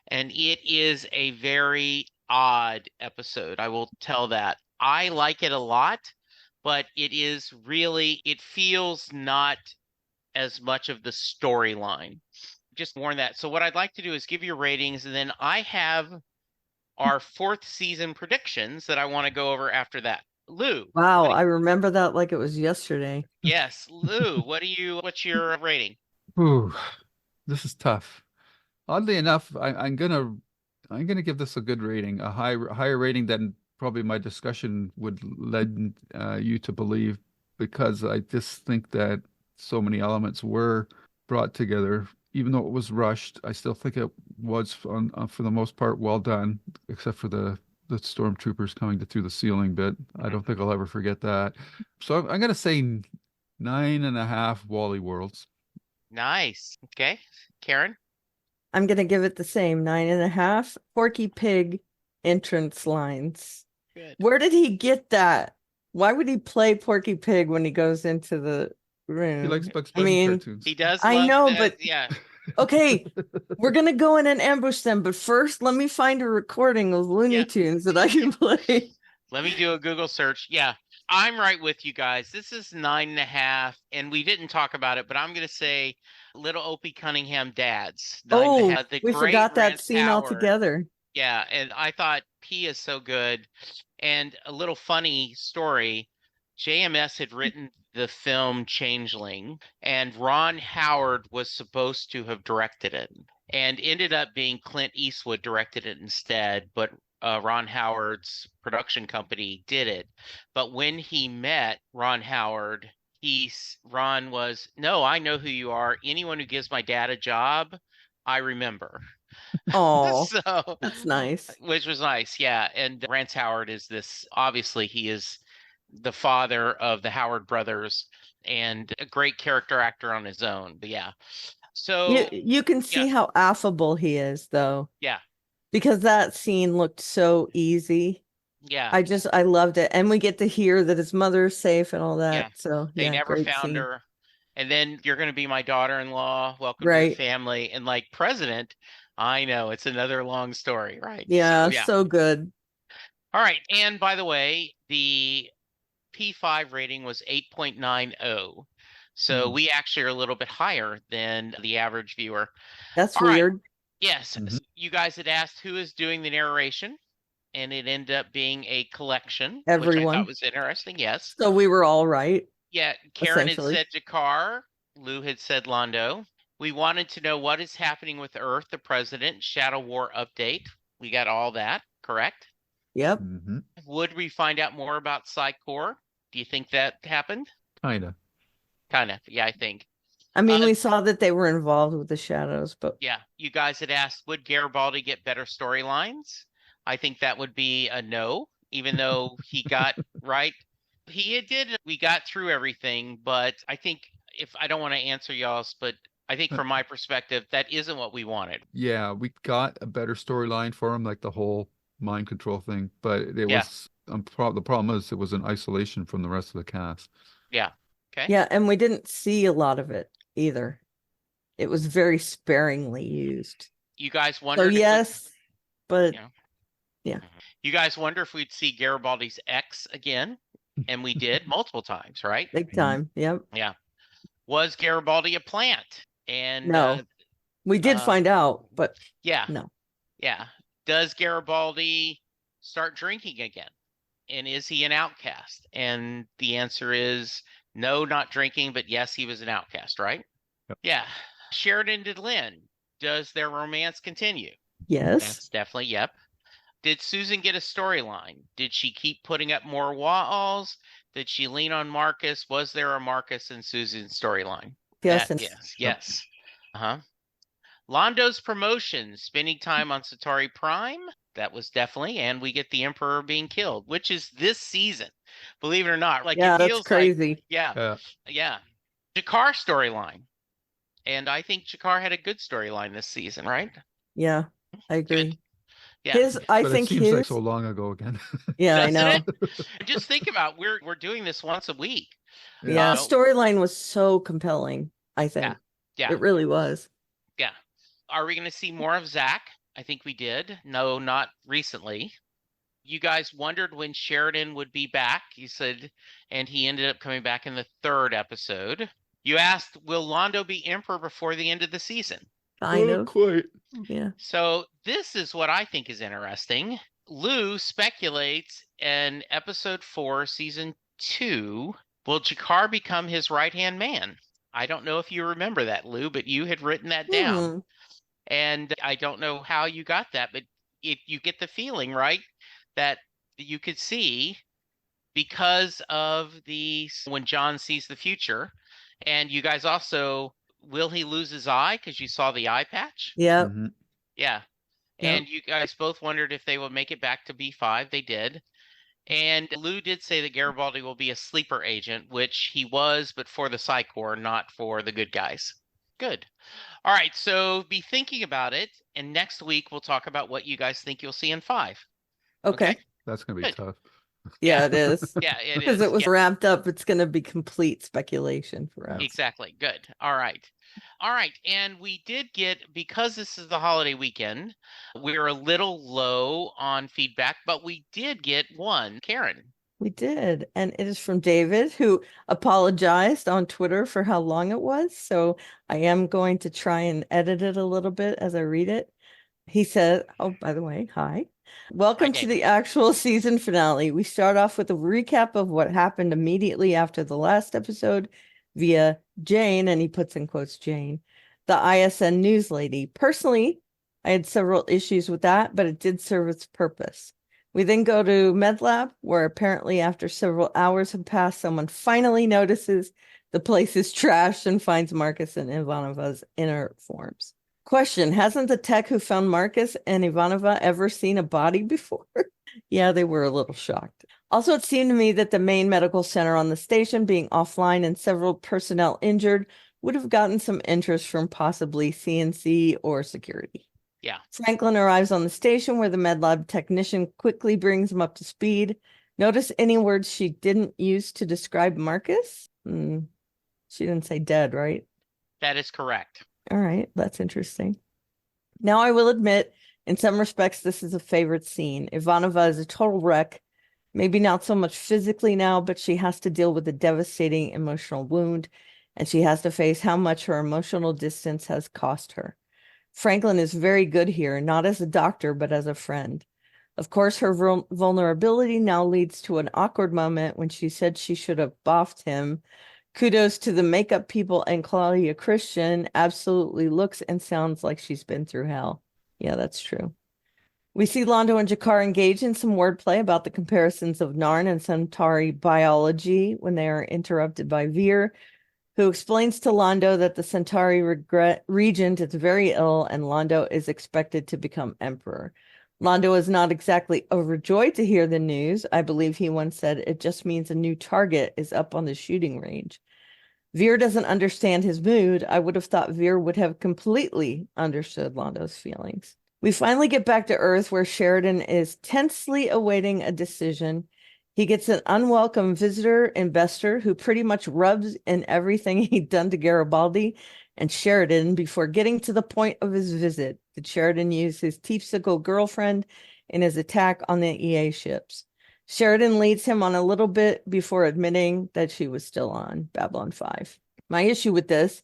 A: And it is a very odd episode. I will tell that. I like it a lot, but it feels not as much of the storyline. Just warn that. So what I'd like to do is give you ratings, and then I have our fourth season predictions that I want to go over after that. Lou.
C: Wow, I remember that like it was yesterday.
A: Yes, Lou, what's your rating?
B: Ooh, this is tough. Oddly enough, I'm gonna give this a good rating, a higher rating than probably my discussion would lead you to believe, because I just think that so many elements were brought together. Even though it was rushed, I still think it was for the most part well done, except for the stormtroopers coming through the ceiling bit. I don't think I'll ever forget that. So I'm gonna say 9.5 Wally Worlds.
A: Nice. Okay. Karen?
C: I'm gonna give it the same 9.5. Porky Pig entrance lines.
A: Good.
C: Where did he get that? Why would he play Porky Pig when he goes into the room?
B: He likes Bugs
C: I
B: Bunny
C: mean,
B: cartoons.
A: He does
C: I
A: love
C: know,
A: that.
C: but
A: Yeah.
C: okay, we're gonna go in and ambush them, but first let me find a recording of Looney
A: Yeah.
C: Tunes that I can play.
A: Let me do a Google search. Yeah. I'm right with you guys. This is 9.5, and we didn't talk about it, but I'm gonna say Little Opie Cunningham dads. 9.5. The
C: We
A: great
C: forgot that
A: Rance
C: scene
A: Howard.
C: altogether.
A: Yeah, and I thought he is so good. And a little funny story, JMS had written the film Changeling, and Ron Howard was supposed to have directed it, and ended up being Clint Eastwood directed it instead, but Ron Howard's production company did it. But when he met Ron Howard, Ron was, no, I know who you are. Anyone who gives my dad a job, I remember.
C: Oh,
A: So,
C: that's nice.
A: which was nice, yeah. And Rance Howard is this, obviously, he is the father of the Howard brothers and a great character actor on his own. But yeah, so
C: You can
A: yeah,
C: see how affable he is, though,
A: yeah,
C: because that scene looked so easy.
A: yeah,
C: I loved it. And we get to hear that his mother's safe and all
A: yeah.
C: that. So,
A: They
C: yeah,
A: never
C: great
A: found
C: scene.
A: her. And then you're going to be my daughter-in-law. Welcome to the
C: Right.
A: family. And like president, I know it's another long story, right? So
C: Yeah,
A: yeah.
C: so good.
A: All right. And by the way, the P5 rating was 8.90. So we actually are a little bit higher than the average viewer.
C: That's
A: All right.
C: weird.
A: Yes.
B: Mhm.
A: You guys had asked who is doing the narration, and it ended up being a collection, which I thought
C: Everyone.
A: was interesting. Yes.
C: So we were all right,
A: Yeah. Karen had
C: essentially.
A: said Jakar. Lou had said Londo. We wanted to know what is happening with Earth, the president, Shadow War update. We got all that, correct?
C: Yep.
B: Mm-hmm.
A: Would we find out more about Psycor? Do you think that happened?
B: Kinda.
A: Kind of. Yeah, I think.
C: I mean,
A: Uh,
C: we saw that they were involved with the shadows, but
A: yeah, you guys had asked, would Garibaldi get better storylines? I think that would be a no, even though he got right. He did. We got through everything, but I think if I don't want to answer y'all's, but I think
B: Uh,
A: from my perspective, that isn't what we wanted.
B: Yeah, we got a better storyline for him, like the whole mind control thing, but it
A: Yeah,
B: was the problem is it was in isolation from the rest of the cast.
A: yeah. Okay.
C: yeah, and we didn't see a lot of it either. It was very sparingly used.
A: You guys
C: So
A: wondered if
C: yes, but
A: yeah.
C: yeah,
A: You guys wonder if we'd see Garibaldi's ex again, and we did multiple times, right?
C: big
B: Mhm.
C: time. Yep.
A: Yeah. Was Garibaldi a plant? And
C: No, we did
A: uh,
C: find out, but
A: yeah,
C: no.
A: yeah. Does Garibaldi start drinking again? And is he an outcast? And the answer is no, not drinking, but yes, he was an outcast, right?
B: Yep.
A: Yeah. Sheridan and Delenn, does their romance continue?
C: Yes.
A: That's definitely yep. Did Susan get a storyline? Did she keep putting up more walls? Did she lean on Marcus? Was there a Marcus and Susan storyline?
C: Yes. And
A: Yes, yes. Uh-huh. Londo's promotion, spending time on Satari Prime. That was definitely, and we get the Emperor being killed, which is this season. Believe it or not. Like
C: yeah,
A: it
C: that's
A: feels like,
C: crazy.
A: yeah, yeah. Jakar storyline. And I think Jakar had a good storyline this season, right?
C: Yeah, I
A: Good.
C: agree.
A: Yeah.
C: I
B: But it
C: think
B: seems like
C: his,
B: so long ago again.
C: yeah, I
A: Doesn't
C: know.
A: it? Just think about we're doing this once a week.
C: Yeah,
A: Uh,
C: storyline was so compelling, I
A: yeah,
C: think.
A: yeah,
C: It really was.
A: yeah. Are we going to see more of Zach? I think we did. No, not recently. You guys wondered when Sheridan would be back. You said, and he ended up coming back in the third episode. You asked, will Londo be Emperor before the end of the season?
C: Kind
B: Not
C: of.
B: quite.
C: Yeah.
A: So this is what I think is interesting. Lou speculates in episode 4, season 2, will Jakar become his right-hand man? I don't know if you remember that, Lou, but you had written that down.
C: Hmm.
A: And I don't know how you got that, but if you get the feeling, right, that you could see because of the when John sees the future, and you guys also, will he lose his eye because you saw the eye patch?
C: Yep.
B: Mhm.
A: Yeah.
C: Yep.
A: And you guys both wondered if they would make it back to B5. They did. And Lou did say that Garibaldi will be a sleeper agent, which he was, but for the Psych Corps, not for the good guys. good. All right, so be thinking about it, and next week we'll talk about what you guys think you'll see in 5. Okay?
C: Okay.
B: That's going to be
A: Good.
B: tough.
C: Yeah, it is.
A: Yeah, it
C: Because
A: is.
C: it was
A: Yeah,
C: wrapped up, it's going to be complete speculation for us.
A: exactly. Good. All right. All right. And we did get, because this is the holiday weekend, we're a little low on feedback, but we did get one. Karen.
C: We did. And it is from David, who apologized on Twitter for how long it was. So I am going to try and edit it a little bit as I read it. He said, oh, by the way, hi. Welcome to the actual season finale. We start off with a recap of what happened immediately after the last episode via Jane, and he puts in quotes Jane, the ISN news lady. Personally, I had several issues with that, but it did serve its purpose. We then go to MedLab, where apparently after several hours have passed, someone finally notices the place is trashed and finds Marcus and Ivanova's inner forms. Question, hasn't the tech who found Marcus and Ivanova ever seen a body before? Yeah, they were a little shocked. Also, it seemed to me that the main medical center on the station being offline and several personnel injured would have gotten some interest from possibly CNC or security.
A: Yeah.
C: Franklin arrives on the station where the MedLab technician quickly brings him up to speed. Notice any words she didn't use to describe Marcus? She didn't say dead, right?
A: That is correct.
C: All right, that's interesting. Now, I will admit, in some respects, this is a favorite scene. Ivanova is a total wreck, maybe not so much physically now, but she has to deal with a devastating emotional wound, and she has to face how much her emotional distance has cost her. Franklin is very good here, not as a doctor, but as a friend. Of course, her vulnerability now leads to an awkward moment when she said she should have boffed him. Kudos to the makeup people and Claudia Christian. Absolutely looks and sounds like she's been through hell. Yeah, that's true. We see Londo and Jakar engage in some wordplay about the comparisons of Narn and Centauri biology when they are interrupted by Veer, who explains to Londo that the Centauri regent is very ill and Londo is expected to become emperor. Londo is not exactly overjoyed to hear the news. I believe he once said it just means a new target is up on the shooting range. Veer doesn't understand his mood. I would have thought Veer would have completely understood Londo's feelings. We finally get back to Earth where Sheridan is tensely awaiting a decision. He gets an unwelcome visitor in Bester who pretty much rubs in everything he'd done to Garibaldi and Sheridan before getting to the point of his visit. Did Sheridan use his teepsicle girlfriend in his attack on the EA ships? Sheridan leads him on a little bit before admitting that she was still on Babylon 5. My issue with this,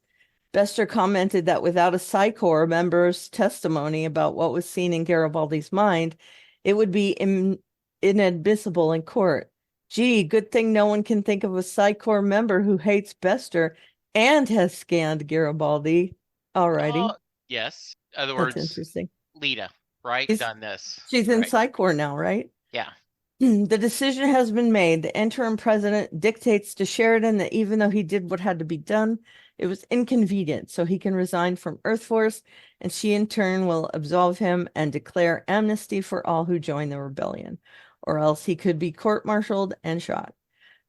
C: Bester commented that without a Psi Corps member's testimony about what was seen in Garibaldi's mind, it would be inadmissible in court. Gee, good thing no one can think of a Psi Corps member who hates Bester and has scanned Garibaldi. Alrighty.
A: Yes. In other
C: That's
A: words,
C: interesting.
A: Lita, right? Done this.
C: She's in
A: right?
C: Psi Corps now, right?
A: Yeah.
C: The decision has been made. The interim president dictates to Sheridan that even though he did what had to be done, it was inconvenient, so he can resign from Earth Force, and she in turn will absolve him and declare amnesty for all who join the rebellion, or else he could be court-martialed and shot.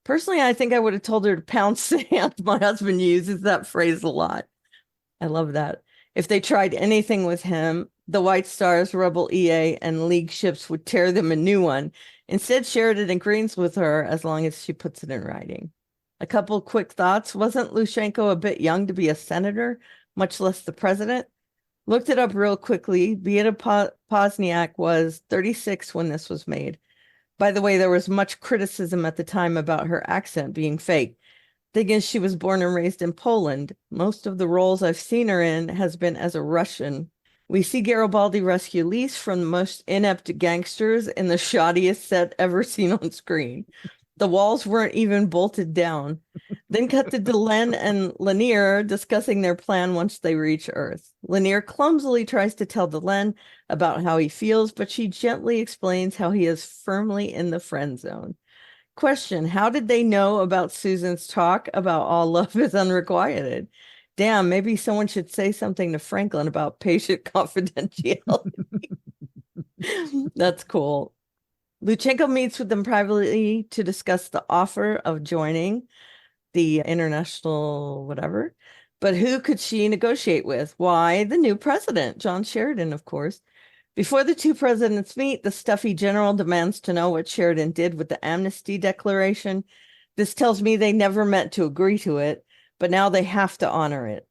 C: Personally, I think I would have told her to pounce sand. My husband uses that phrase a lot. I love that. If they tried anything with him, the White Stars, Rebel EA, and League ships would tear them a new one. Instead, Sheridan agrees with her as long as she puts it in writing. A couple quick thoughts. Wasn't Lushenko a bit young to be a senator, much less the president? Looked it up real quickly. Beata Pozniak was 36 when this was made. By the way, there was much criticism at the time about her accent being fake. Thing is, she was born and raised in Poland. Most of the roles I've seen her in has been as a Russian. We see Garibaldi rescue Lise from the most inept gangsters in the shoddiest set ever seen on screen. The walls weren't even bolted down. Then cut to Delenn and Lanier discussing their plan once they reach Earth. Lanier clumsily tries to tell Delenn about how he feels, but she gently explains how he is firmly in the friend zone. Question, how did they know about Susan's talk about all love is unrequited? Damn, maybe someone should say something to Franklin about patient confidentiality. That's cool. Luchenko meets with them privately to discuss the offer of joining the international whatever. But who could she negotiate with? Why, the new president, John Sheridan, of course. Before the two presidents meet, the stuffy general demands to know what Sheridan did with the amnesty declaration. This tells me they never meant to agree to it, but now they have to honor it.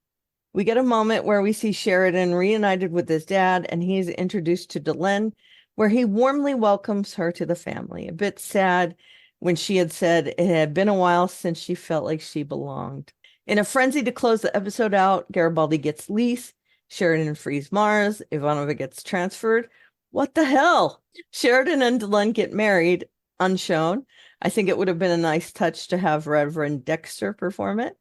C: We get a moment where we see Sheridan reunited with his dad, and he's introduced to Delenn, where he warmly welcomes her to the family. A bit sad when she had said it had been a while since she felt like she belonged. In a frenzy to close the episode out, Garibaldi gets Lise, Sheridan frees Mars, Ivanova gets transferred. What the hell? Sheridan and Delenn get married, unshown. I think it would have been a nice touch to have Reverend Dexter perform it.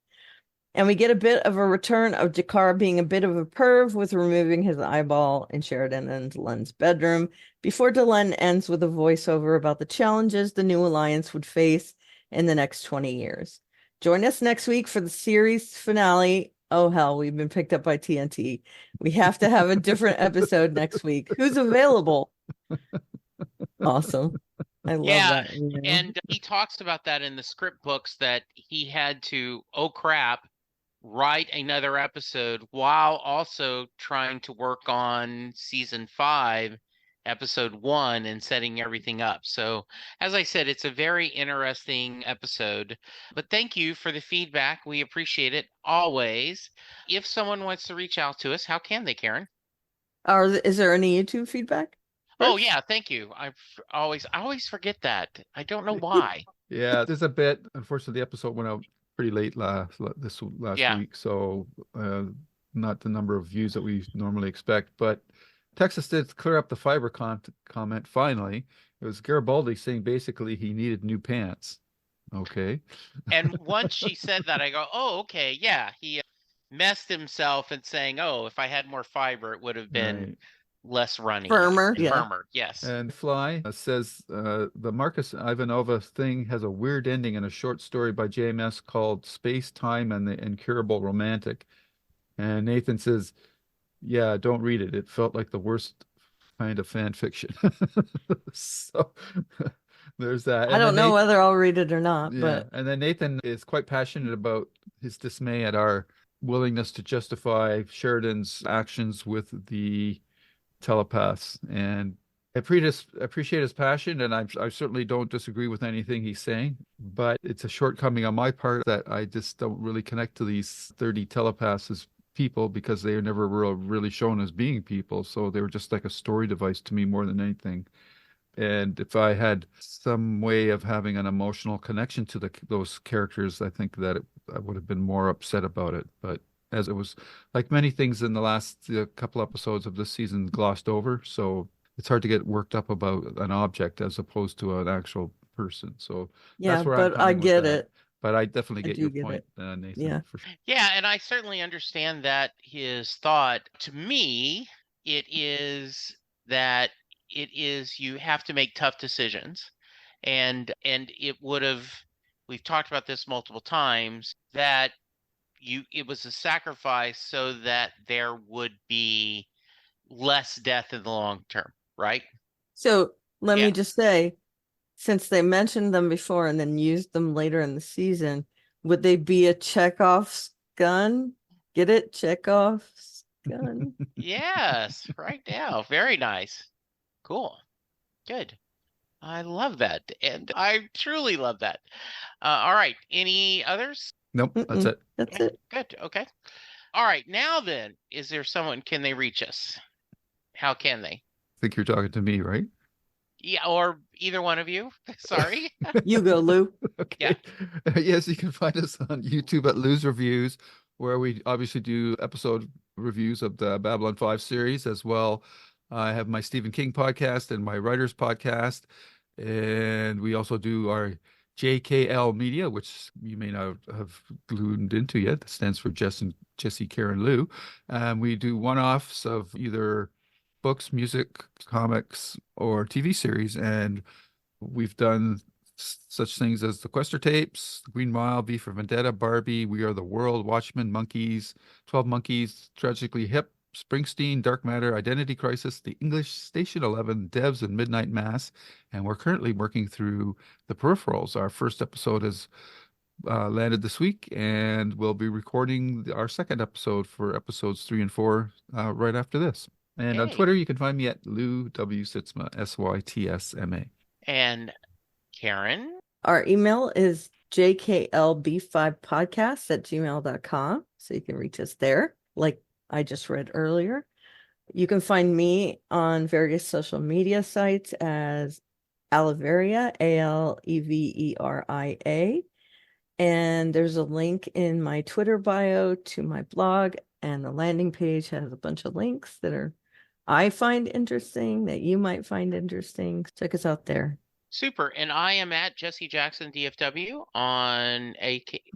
C: And we get a bit of a return of Jakar being a bit of a perv with removing his eyeball in Sheridan and Delenn's bedroom before Delenn ends with a voiceover about the challenges the new alliance would face in the next 20 years. Join us next week for the series finale. Oh, hell, we've been picked up by TNT. We have to have a different episode next week. Who's available? Awesome. I love that.
A: And he talks about that in the script books that he had to, oh crap, write another episode while also trying to work on season 5, episode 1, and setting everything up. So, as I said, it's a very interesting episode. But thank you for the feedback. We appreciate it always. If someone wants to reach out to us, how can they, Karen?
C: Is there any YouTube feedback?
A: Oh yeah, thank you. I always forget that. I don't know why.
B: Yeah, there's a bit. Unfortunately, the episode went out pretty late last week, so not the number of views that we normally expect. But Texas did clear up the fiber comment finally. It was Garibaldi saying basically he needed new pants. Okay.
A: And once she said that, I go, oh, okay, yeah. He messed himself and saying, oh, if I had more fiber, it would have been less runny.
C: Firmer.
A: Firmer, yes.
B: And Fly says the Marcus Ivanova thing has a weird ending in a short story by JMS called Space, Time, and the Incurable Romantic. And Nathan says, yeah, don't read it. It felt like the worst kind of fan fiction. So there's that.
C: I don't know whether I'll read it or not.
B: Yeah.
C: But
B: And then Nathan is quite passionate about his dismay at our willingness to justify Sheridan's actions with the telepaths, and I appreciate his passion, and I certainly don't disagree with anything he's saying, but it's a shortcoming on my part that I just don't really connect to these 30 telepaths as people, because they are never really shown as being people, so they were just like a story device to me more than anything. And if I had some way of having an emotional connection to those characters, I think that I would have been more upset about it. But as it was, like many things in the last couple episodes of this season, glossed over. So it's hard to get worked up about an object as opposed to an actual person. So
C: yeah,
B: that's where
C: but I get it.
B: But I definitely get your
C: get
B: point, Nathan.
C: Yeah.
B: For sure.
A: Yeah, and I certainly understand that his thought. To me, it is that you have to make tough decisions. And it would have, we've talked about this multiple times, that it was a sacrifice so that there would be less death in the long term, right?
C: So let me just say, since they mentioned them before and then used them later in the season, would they be a Chekhov's gun? Get it? Chekhov's gun?
A: Yes, right now. Very nice. Cool. Good. I love that. And I truly love that. All right. Any others?
B: Nope, that's it.
C: That's it.
A: Good. Okay. All right. Now then, is there someone, can they reach us? How can they?
B: I think you're talking to me, right?
A: Yeah, or either one of you. Sorry.
C: You go, Lou.
B: Okay. Yeah. Yes, you can find us on YouTube at Lou's Reviews, where we obviously do episode reviews of the Babylon 5 series as well. I have my Stephen King podcast and my writers podcast, and we also do our JKL Media, which you may not have glued into yet. That stands for Jesse, Karen, Lou. We do one-offs of either books, music, comics, or TV series, and we've done such things as the Quester tapes, Green Mile, V for Vendetta, Barbie, We Are the World, Watchmen, Monkeys, 12 Monkeys, Tragically Hip, Springsteen, Dark Matter, Identity Crisis, The English, Station 11, Devs, and Midnight Mass. And we're currently working through The Peripherals. Our first episode is landed this week, and we'll be recording our second episode for episodes 3 and 4 right after this. And on
A: Yay.
B: Twitter, you can find me at Lou W. Sitzma, Sytsma.
A: And Karen?
C: Our email is jklb5podcast@gmail.com. So you can reach us there, like I just read earlier. You can find me on various social media sites as Aleveria, Aleveria. And there's a link in my Twitter bio to my blog, and the landing page has a bunch of links that I find interesting, that you might find interesting. Check us out there.
A: Super. And I am at Jesse Jackson DFW on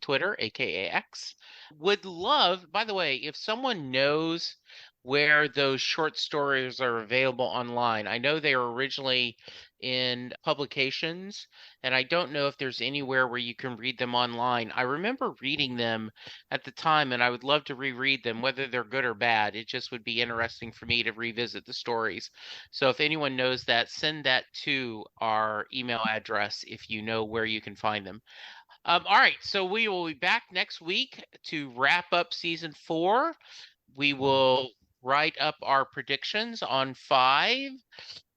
A: Twitter, aka X. Would love, by the way, if someone knows where those short stories are available online. I know they were originally in publications, and I don't know if there's anywhere where you can read them online. I remember reading them at the time, and I would love to reread them, whether they're good or bad. It just would be interesting for me to revisit the stories. So if anyone knows that, send that to our email address if you know where you can find them. All right, so we will be back next week to wrap up season 4. We will write up our predictions on 5,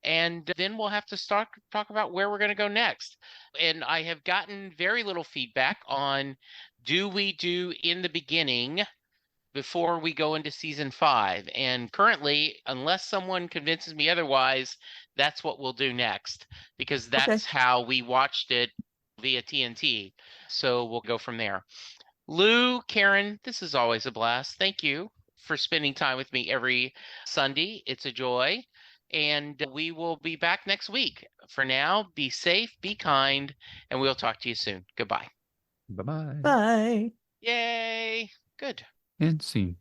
A: and then we'll have to talk about where we're going to go next. And I have gotten very little feedback on, do we do In the Beginning before we go into season 5? And currently, unless someone convinces me otherwise, that's what we'll do next, because that's how we watched it via TNT. So we'll go from there. Lou, Karen, this is always a blast. Thank you for spending time with me every Sunday. It's a joy. And we will be back next week. For now, be safe, be kind, and we'll talk to you soon. Goodbye.
B: Bye-bye.
C: Bye.
A: Yay. Good.
B: And scene.